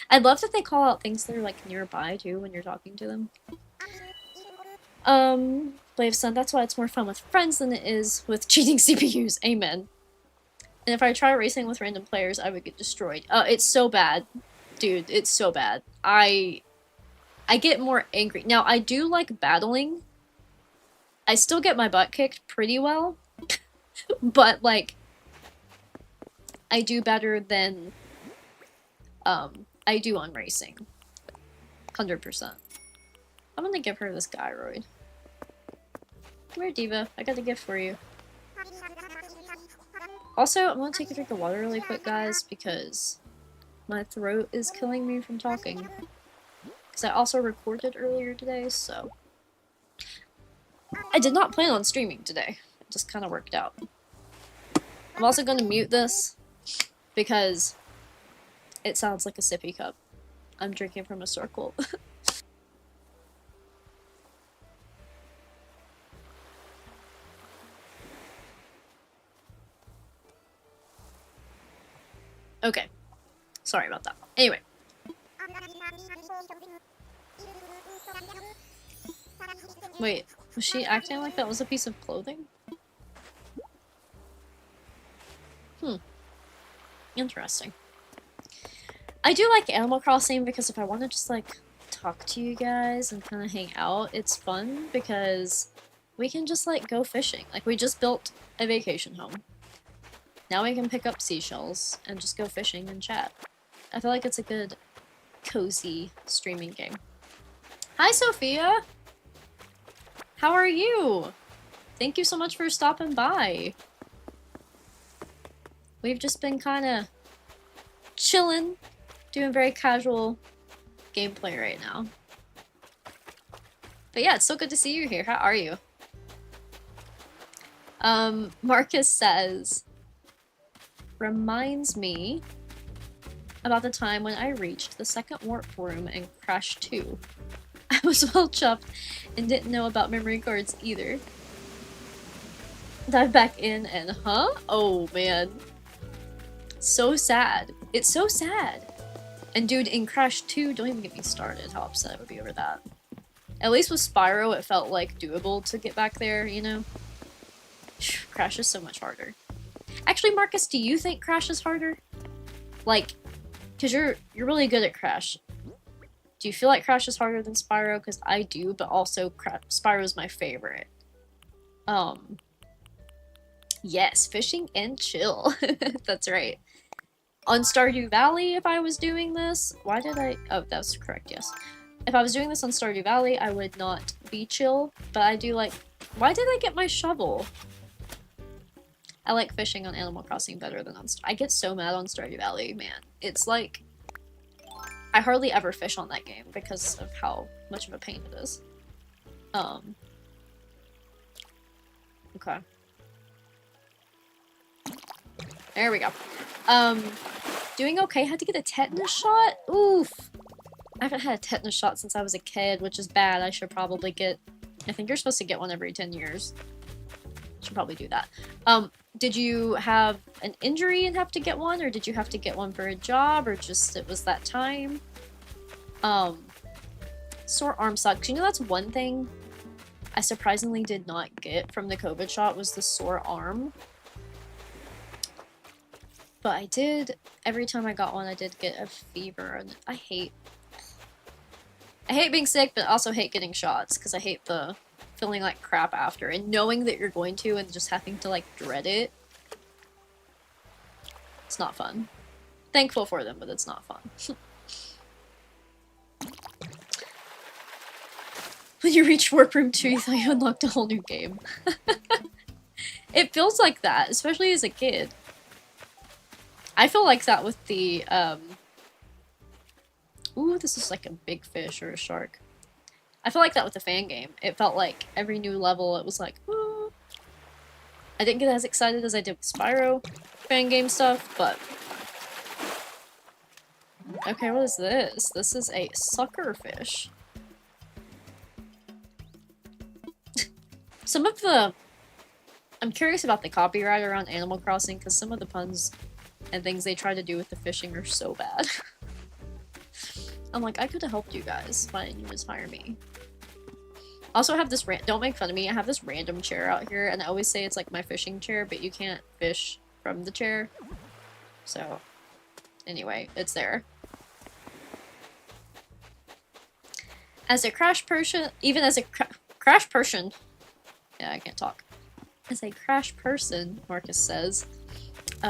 I love that they call out things that are, like, nearby, too, when you're talking to them. Blave Sun, that's why it's more fun with friends than it is with cheating CPUs. Amen. And if I try racing with random players, I would get destroyed. It's so bad. Dude, it's so bad. I get more angry. Now, I do like battling. I still get my butt kicked pretty well. But, like, I do better than, I do on racing. 100%. I'm gonna give her this gyroid. Come here, Diva. I got a gift for you. Also, I'm gonna take a drink of water really quick, guys, because my throat is killing me from talking. Because I also recorded earlier today, so... I did not plan on streaming today. It just kind of worked out. I'm also gonna mute this, because it sounds like a sippy cup. I'm drinking from a circle. Okay. Sorry about that. Anyway. Wait, was she acting like that was a piece of clothing? Interesting. I do like Animal Crossing because if I want to just, like, talk to you guys and kind of hang out, it's fun because we can just, like, go fishing. Like, we just built a vacation home. Now we can pick up seashells and just go fishing and chat. I feel like it's a good, cozy streaming game. Hi, Sophia! How are you? Thank you so much for stopping by. We've just been kinda chilling, doing very casual gameplay right now. But yeah, it's so good to see you here. How are you? Marcus says, reminds me about the time when I reached the second warp room in Crash 2. I was well chuffed and didn't know about memory cards either. Dive back in and huh? Oh man. So sad. It's so sad. And dude, in Crash 2, don't even get me started how upset I would be over that. At least with Spyro, it felt like doable to get back there, you know? Crash is so much harder. Actually, Marcus, do you think Crash is harder? Like, cause you're really good at Crash. Do you feel like Crash is harder than Spyro? Cause I do, but also Spyro's my favorite. Yes, fishing and chill. That's right. On Stardew Valley, if I was doing this, why did I? Oh, that's correct. Yes. If I was doing this on Stardew Valley, I would not be chill. But I do like. Why did I get my shovel? I like fishing on Animal Crossing better than on. I get so mad on Stardew Valley, man. It's like I hardly ever fish on that game because of how much of a pain it is. Okay. There we go. Doing okay. Had to get a tetanus shot? Oof. I haven't had a tetanus shot since I was a kid, which is bad. I should probably get... I think you're supposed to get one every 10 years. Should probably do that. Did you have an injury and have to get one, or did you have to get one for a job, or just it was that time? Sore arm sucks. You know, that's one thing I surprisingly did not get from the COVID shot was the sore arm. But I did, every time I got one, I did get a fever, and I hate being sick, but also hate getting shots, because I hate the feeling like crap after, and knowing that you're going to, and just having to, like, dread it. It's not fun. Thankful for them, but it's not fun. When you reach Warp Room 2, you thought you unlocked a whole new game. It feels like that, especially as a kid. I feel like that with the, Ooh, this is like a big fish or a shark. I feel like that with the fan game. It felt like every new level, it was like, ooh. I didn't get as excited as I did with Spyro fan game stuff, but... Okay, what is this? This is a sucker fish. Some of the... I'm curious about the copyright around Animal Crossing, because some of the puns and things they try to do with the fishing are so bad. I'm like, I could have helped you guys. Why didn't you just hire me? Also, I have this don't make fun of me. I have this random chair out here, and I always say it's like my fishing chair, but you can't fish from the chair. So, anyway, it's there. As a Crash person, even as a Crash person, yeah, I can't talk. As a Crash person, Marcus says,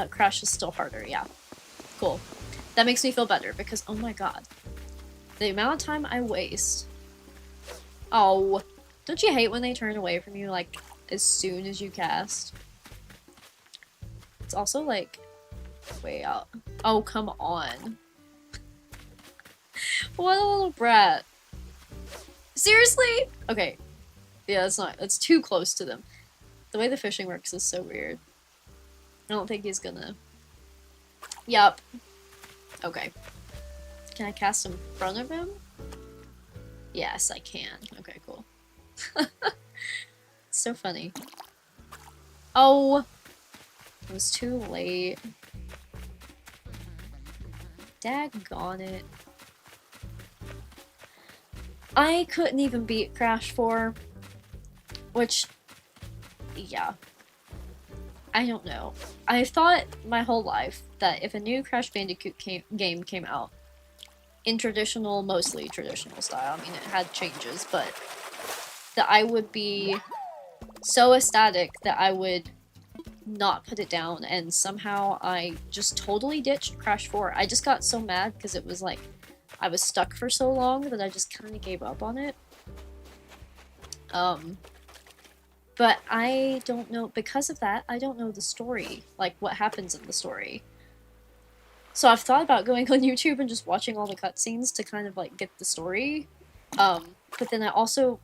Crash is still harder. Yeah, cool. That makes me feel better because, oh my god, the amount of time I waste. Oh, don't you hate when they turn away from you, like, as soon as you cast? It's also, like, way out. Oh, come on. What a little brat. Seriously? Okay. Yeah, it's too close to them. The way the fishing works is so weird. I don't think he's gonna... Yup. Okay. Can I cast in front of him? Yes, I can. Okay, cool. So funny. Oh! It was too late. Daggone it. I couldn't even beat Crash 4. Which... yeah. I don't know. I thought my whole life that if a new Crash Bandicoot game came out, in traditional, mostly traditional style, I mean, it had changes, but that I would be so ecstatic that I would not put it down, and somehow I just totally ditched Crash 4. I just got so mad because it was like I was stuck for so long that I just kind of gave up on it. But I don't know, because of that, I don't know the story, like what happens in the story. So I've thought about going on YouTube and just watching all the cutscenes to kind of like get the story. But then I also,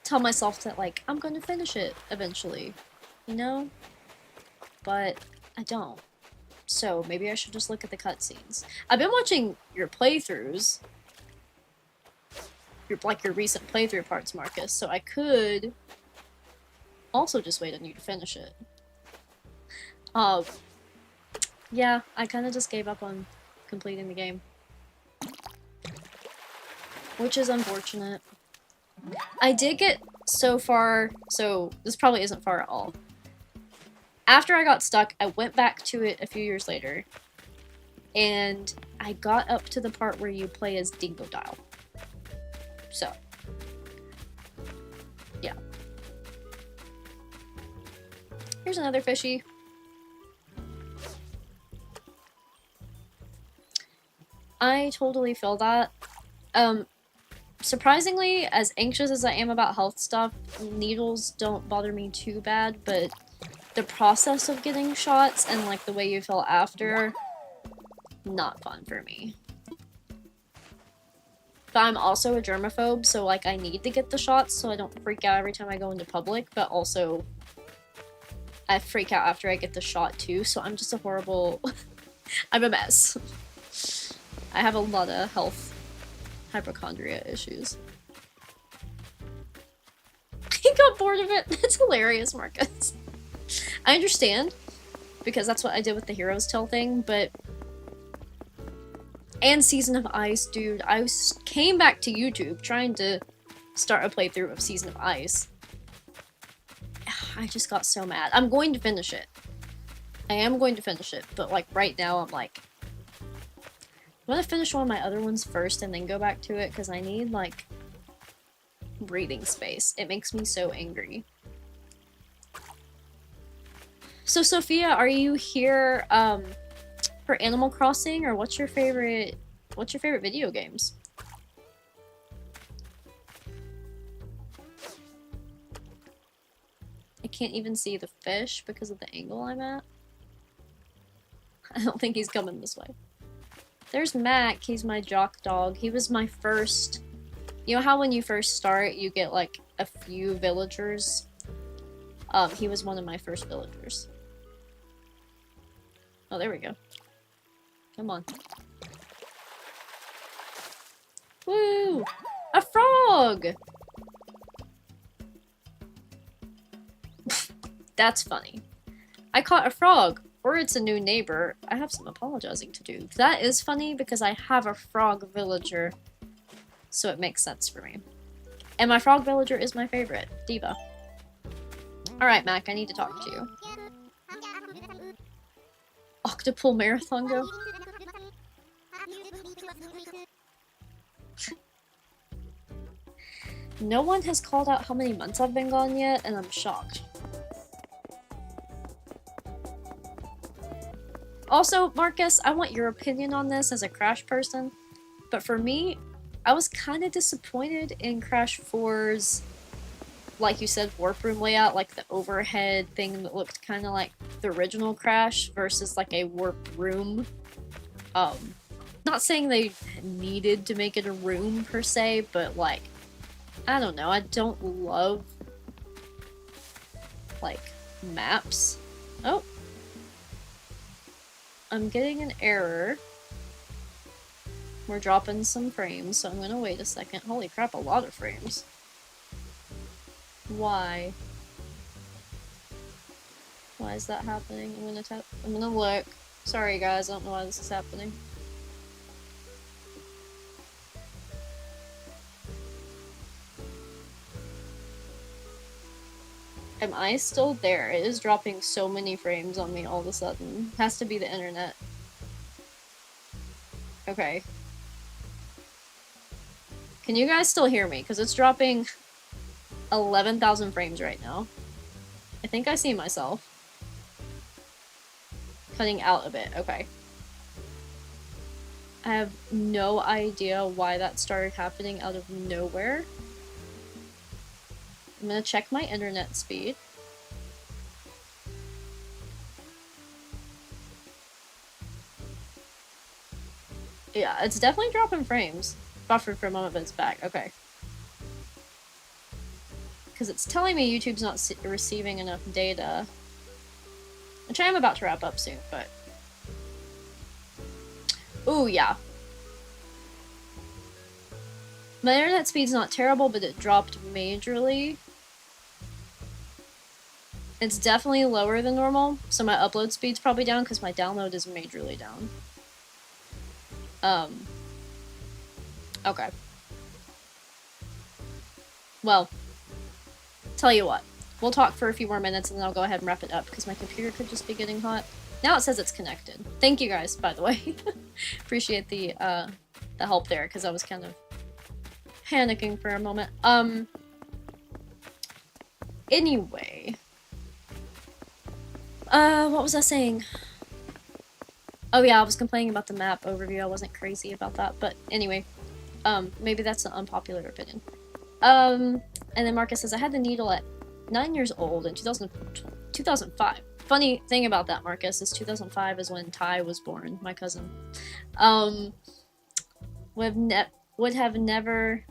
tell myself that like, I'm gonna finish it eventually, you know? But I don't. So maybe I should just look at the cutscenes. I've been watching your playthroughs. Your recent playthrough parts, Marcus, so I could also just wait on you to finish it. Yeah, I kind of just gave up on completing the game. Which is unfortunate. I did get so far, so this probably isn't far at all. After I got stuck, I went back to it a few years later, and I got up to the part where you play as Dingodile. So, yeah. Here's another fishy. I totally feel that. Surprisingly, as anxious as I am about health stuff, needles don't bother me too bad, but the process of getting shots and like the way you feel after, not fun for me. But I'm also a germaphobe, so like I need to get the shots so I don't freak out every time I go into public, but also I freak out after I get the shot too, so I'm just a horrible... I'm a mess. I have a lot of health hypochondria issues. He got bored of it. That's hilarious, Marcus. I understand, because that's what I did with the Hero's Tale thing, but... And Season of Ice, dude. I came back to YouTube trying to start a playthrough of Season of Ice. I just got so mad. I'm going to finish it. I am going to finish it, but like right now I'm like... I'm gonna finish one of my other ones first and then go back to it, because I need like breathing space. It makes me so angry. So Sophia, are you here for Animal Crossing, or what's your favorite video games? I can't even see the fish because of the angle I'm at. I don't think he's coming this way. There's Mac, he's my jock dog. He was my first... You know how when you first start, you get like a few villagers? He was one of my first villagers. Oh, there we go. Come on. Woo! A frog! That's funny. I caught a frog. Or it's a new neighbor. I have some apologizing to do. That is funny because I have a frog villager. So it makes sense for me. And my frog villager is my favorite. Diva. Alright, Mac, I need to talk to you. Octopool Marathon Go? No one has called out how many months I've been gone yet, and I'm shocked. Also, Marcus, I want your opinion on this as a Crash person, but for me, I was kind of disappointed in Crash 4's, like you said, warp room layout, like the overhead thing that looked kind of like the original Crash versus like a warp room. Not saying they needed to make it a room per se, but like, I don't know, I don't love, like, maps. Oh. I'm getting an error. We're dropping some frames, so I'm gonna wait a second. Holy crap, a lot of frames. Why? Why is that happening? I'm gonna look. Sorry guys, I don't know why this is happening. Am I still there? It is dropping so many frames on me all of a sudden. Has to be the internet. Okay. Can you guys still hear me? Because it's dropping 11,000 frames right now. I think I see myself. Cutting out a bit, okay. I have no idea why that started happening out of nowhere. I'm gonna check my internet speed. Yeah, it's definitely dropping frames. Buffered for a moment, but it's back. Okay. Because it's telling me YouTube's not receiving enough data. Which I am about to wrap up soon, but... Ooh, yeah. My internet speed's not terrible, but it dropped majorly. It's definitely lower than normal, so my upload speed's probably down because my download is majorly down. Okay. Well, tell you what. We'll talk for a few more minutes and then I'll go ahead and wrap it up because my computer could just be getting hot. Now it says it's connected. Thank you guys, by the way. Appreciate the help there because I was kind of panicking for a moment. Anyway. What was I saying? Oh yeah, I was complaining about the map overview. I wasn't crazy about that, but anyway. Maybe that's an unpopular opinion. And then Marcus says, I had the needle at 9 years old in 2005. Funny thing about that, Marcus, is 2005 is when Ty was born, my cousin. Would never have another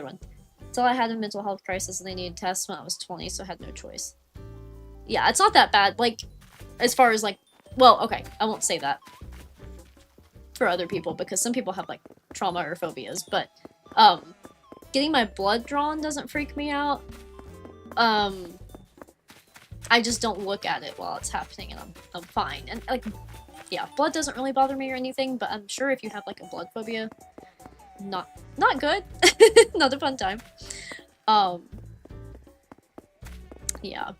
one. Until I had a mental health crisis and they needed tests when I was 20, so I had no choice. Yeah, it's not that bad, like, as far as, like, well, okay, I won't say that for other people, because some people have, like, trauma or phobias, but, getting my blood drawn doesn't freak me out. I just don't look at it while it's happening, and I'm fine. And, like, yeah, blood doesn't really bother me or anything, but I'm sure if you have, like, a blood phobia, not good. Not a fun time. Yeah.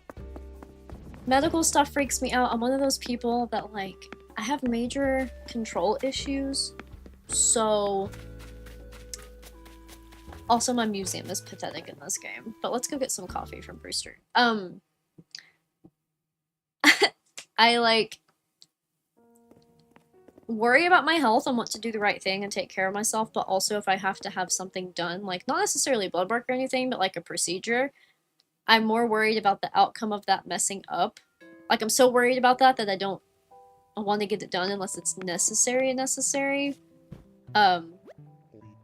Medical stuff freaks me out. I'm one of those people that, like, I have major control issues, so... Also, my museum is pathetic in this game. But let's go get some coffee from Brewster. I, like, worry about my health and want to do the right thing and take care of myself, but also if I have to have something done, like, not necessarily blood work or anything, but, like, a procedure, I'm more worried about the outcome of that messing up. Like, I'm so worried about that that I don't want to get it done unless it's necessary.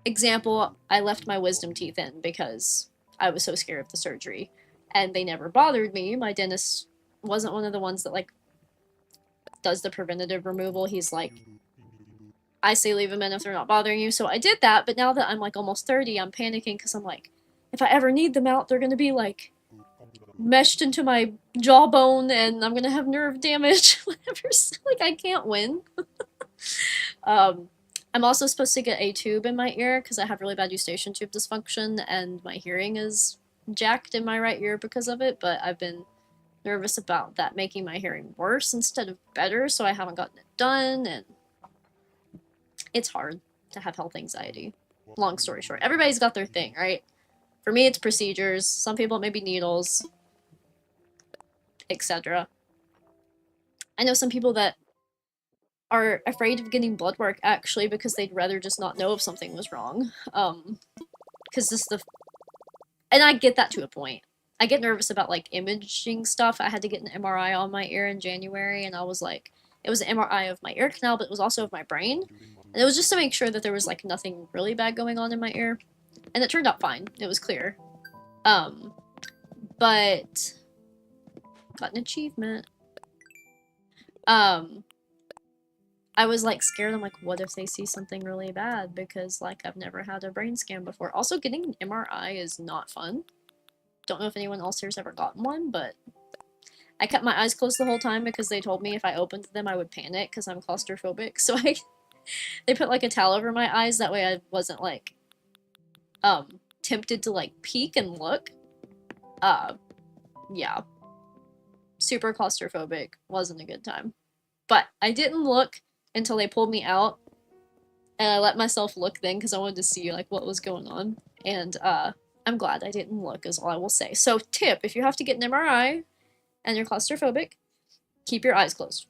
Example, I left my wisdom teeth in because I was so scared of the surgery. And they never bothered me. My dentist wasn't one of the ones that, like, does the preventative removal. He's like, I say leave them in if they're not bothering you. So I did that, but now that I'm, like, almost 30, I'm panicking because I'm like, if I ever need them out, they're gonna be, like, meshed into my jawbone and I'm gonna have nerve damage. Whatever. So, like, I can't win. I'm also supposed to get a tube in my ear because I have really bad eustachian tube dysfunction and my hearing is jacked in my right ear because of it, but I've been nervous about that making my hearing worse instead of better, so I haven't gotten it done, and it's hard to have health anxiety. Long story short, everybody's got their thing, right? For me, it's procedures. Some people, maybe needles, etc. I know some people that are afraid of getting blood work, actually, because they'd rather just not know if something was wrong. Because and I get that to a point. I get nervous about, like, imaging stuff. I had to get an MRI on my ear in January, and I was like, it was an MRI of my ear canal, but it was also of my brain. And it was just to make sure that there was, like, nothing really bad going on in my ear. And it turned out fine. It was clear. But... got an achievement. I was, like, scared. I'm like, what if they see something really bad? Because, like, I've never had a brain scan before. Also, getting an MRI is not fun. Don't know if anyone else here's ever gotten one, but I kept my eyes closed the whole time because they told me if I opened them I would panic because I'm claustrophobic. So they put, like, a towel over my eyes. That way I wasn't, like, tempted to, like, peek and look. Yeah. Super claustrophobic. Wasn't a good time. But I didn't look until they pulled me out, and I let myself look then because I wanted to see, like, what was going on. And I'm glad I didn't look, is all I will say. So, tip, if you have to get an MRI and you're claustrophobic, keep your eyes closed.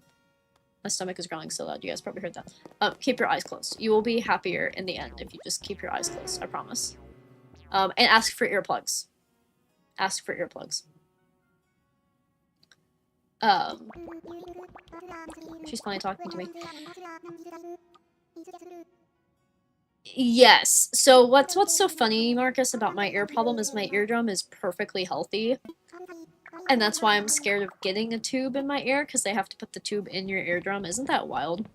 My stomach is growling so loud, you guys probably heard that. Keep your eyes closed. You will be happier in the end if you just keep your eyes closed, I promise. And ask for earplugs. Ask for earplugs. She's finally talking to me. Yes. So what's so funny, Marcus, about my ear problem is my eardrum is perfectly healthy. And that's why I'm scared of getting a tube in my ear, because they have to put the tube in your eardrum. Isn't that wild?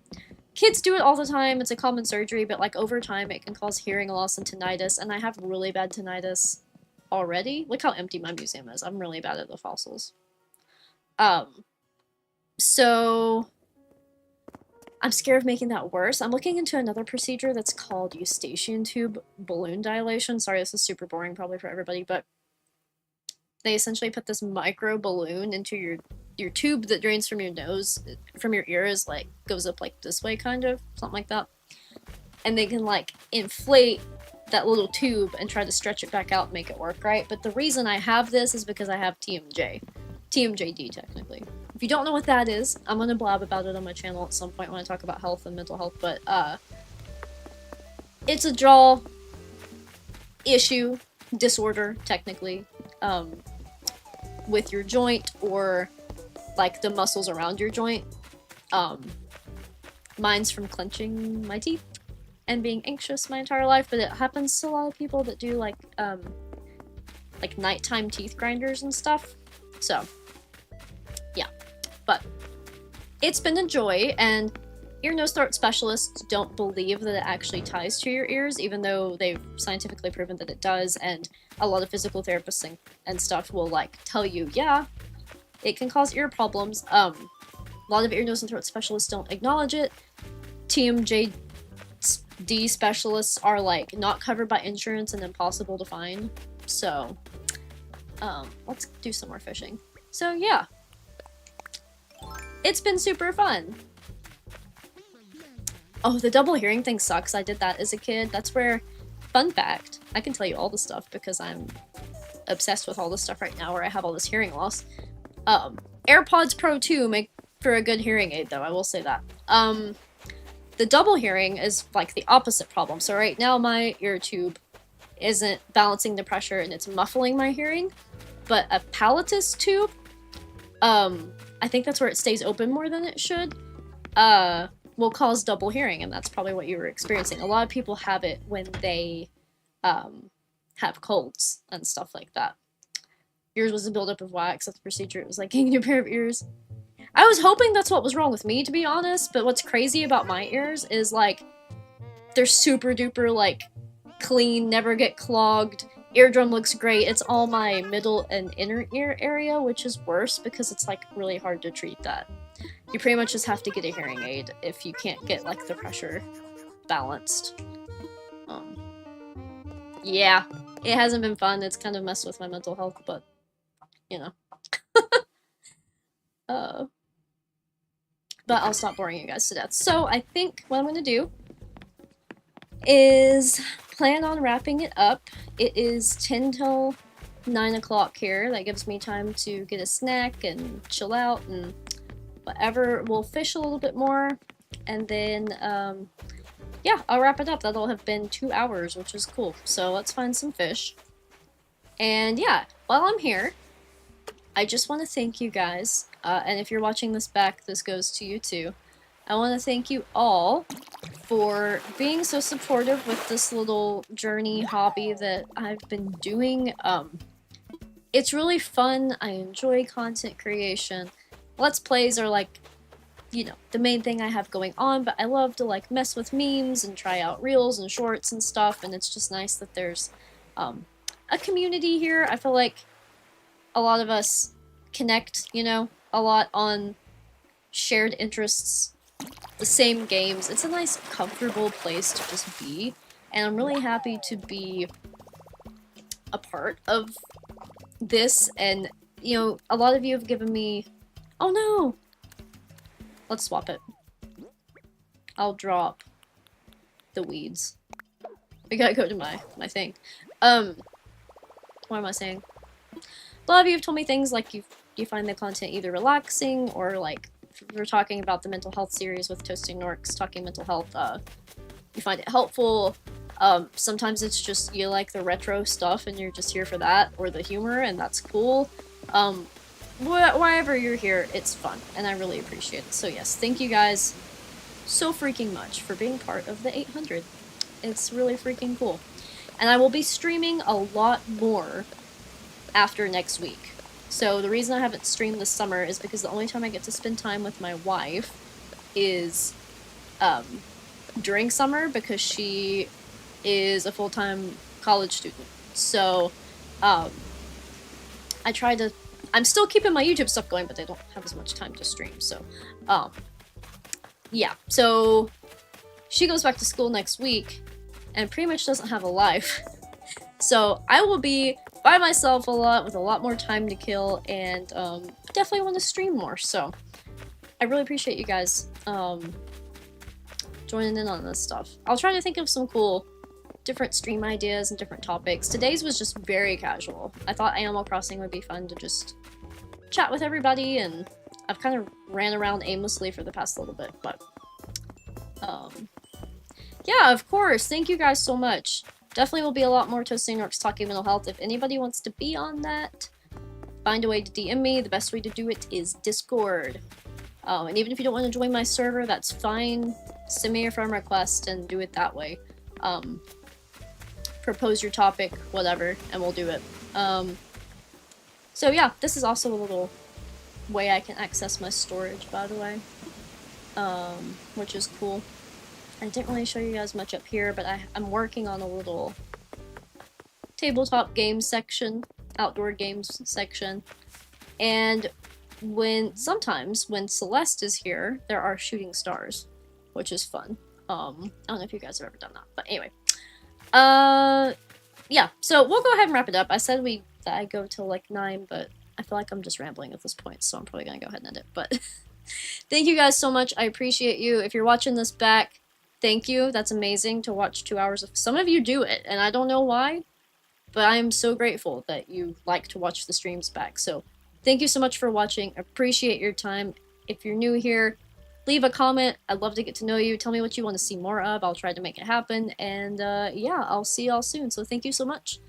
Kids do it all the time. It's a common surgery, but like over time it can cause hearing loss and tinnitus, and I have really bad tinnitus already. Look how empty my museum is. I'm really bad at the fossils. So I'm scared of making that worse. I'm looking into another procedure that's called eustachian tube balloon dilation. Sorry, this is super boring probably for everybody, but they essentially put this micro balloon into your tube that drains from your nose, from your ears, like goes up like this way, kind of, something like that. And they can like inflate that little tube and try to stretch it back out and make it work right. But the reason I have this is because I have TMJ. TMJD, technically. If you don't know what that is, I'm gonna blab about it on my channel at some point when I talk about health and mental health, but it's a jaw issue, disorder, technically, with your joint or like the muscles around your joint. Mine's from clenching my teeth and being anxious my entire life, but it happens to a lot of people that do like nighttime teeth grinders and stuff. So yeah, but it's been a joy, and ear, nose, throat specialists don't believe that it actually ties to your ears, even though they've scientifically proven that it does, and a lot of physical therapists and stuff will like tell you, yeah, it can cause ear problems. A lot of ear, nose, and throat specialists don't acknowledge it. TMJD specialists are like not covered by insurance and impossible to find. So let's do some more fishing. So yeah, it's been super fun. Oh, the double hearing thing sucks. I did that as a kid. That's where, fun fact, I can tell you all the stuff because I'm obsessed with all this stuff right now where I have all this hearing loss. AirPods Pro 2 make for a good hearing aid though, I will say that. The double hearing is like the opposite problem. So right now my ear tube isn't balancing the pressure and it's muffling my hearing, but a palatus tube, I think that's where it stays open more than it should, will cause double hearing, and that's probably what you were experiencing. A lot of people have it when they have colds and stuff like that. Yours was a buildup of wax at the procedure. It was like getting a new pair of ears. I was hoping that's what was wrong with me, to be honest, but what's crazy about my ears is like they're super duper like clean, never get clogged. Eardrum looks great. It's all my middle and inner ear area, which is worse because it's like really hard to treat that. You pretty much just have to get a hearing aid if you can't get like the pressure balanced. Yeah, it hasn't been fun. It's kind of messed with my mental health, but you know. But I'll stop boring you guys to death. So I think what I'm gonna do is plan on wrapping it up. It is 10 till 9 o'clock here. That gives me time to get a snack and chill out and whatever. We'll fish a little bit more, and then yeah, I'll wrap it up. That'll have been 2 hours, which is cool. So let's find some fish. And yeah, while I'm here, I just want to thank you guys, and if you're watching this back, this goes to you too. I want to thank you all for being so supportive with this little journey hobby that I've been doing. It's really fun. I enjoy content creation. Let's plays are like, you know, the main thing I have going on, but I love to like mess with memes and try out reels and shorts and stuff, and it's just nice that there's a community here. I feel like a lot of us connect, you know, a lot on shared interests, the same games. It's a nice, comfortable place to just be, and I'm really happy to be a part of this, and, you know, a lot of you have given me... Oh no! Let's swap it. I'll drop the weeds. We gotta go to my thing. What am I saying? A lot of you have told me things like you find the content either relaxing or like we're talking about the mental health series with Toasting Norks, talking mental health, you find it helpful. Sometimes it's just you like the retro stuff and you're just here for that, or the humor, and that's cool. Wherever you're here, it's fun, and I really appreciate it. So yes, thank you guys so freaking much for being part of the 800. It's really freaking cool. And I will be streaming a lot more after next week. So the reason I haven't streamed this summer is because the only time I get to spend time with my wife is during summer, because she is a full-time college student. So I try to... I'm still keeping my YouTube stuff going, but I don't have as much time to stream, so yeah. So she goes back to school next week and pretty much doesn't have a life. So I will be by myself a lot with a lot more time to kill, and definitely want to stream more. So I really appreciate you guys joining in on this stuff. I'll try to think of some cool different stream ideas and different topics. Today's was just very casual. I thought Animal Crossing would be fun to just chat with everybody, and I've kind of ran around aimlessly for the past little bit, but yeah, of course, thank you guys so much. Definitely will be a lot more Toasting Norks talking mental health. If anybody wants to be on that, find a way to DM me. The best way to do it is Discord. And even if you don't want to join my server, that's fine. Send me a friend request and do it that way. Propose your topic, whatever, and we'll do it. So yeah, this is also a little way I can access my storage, by the way, which is cool. I didn't really show you guys much up here, but I'm working on a little tabletop games section, outdoor games section, and sometimes when Celeste is here, there are shooting stars, which is fun. I don't know if you guys have ever done that, but anyway. Yeah, so we'll go ahead and wrap it up. I said that I go till like 9, but I feel like I'm just rambling at this point, so I'm probably gonna go ahead and end it, but thank you guys so much. I appreciate you. If you're watching this back, thank you. That's amazing to watch 2 hours of... Some of you do it, and I don't know why, but I am so grateful that you like to watch the streams back. So thank you so much for watching. Appreciate your time. If you're new here, leave a comment. I'd love to get to know you. Tell me what you want to see more of. I'll try to make it happen. And yeah, I'll see y'all soon. So thank you so much.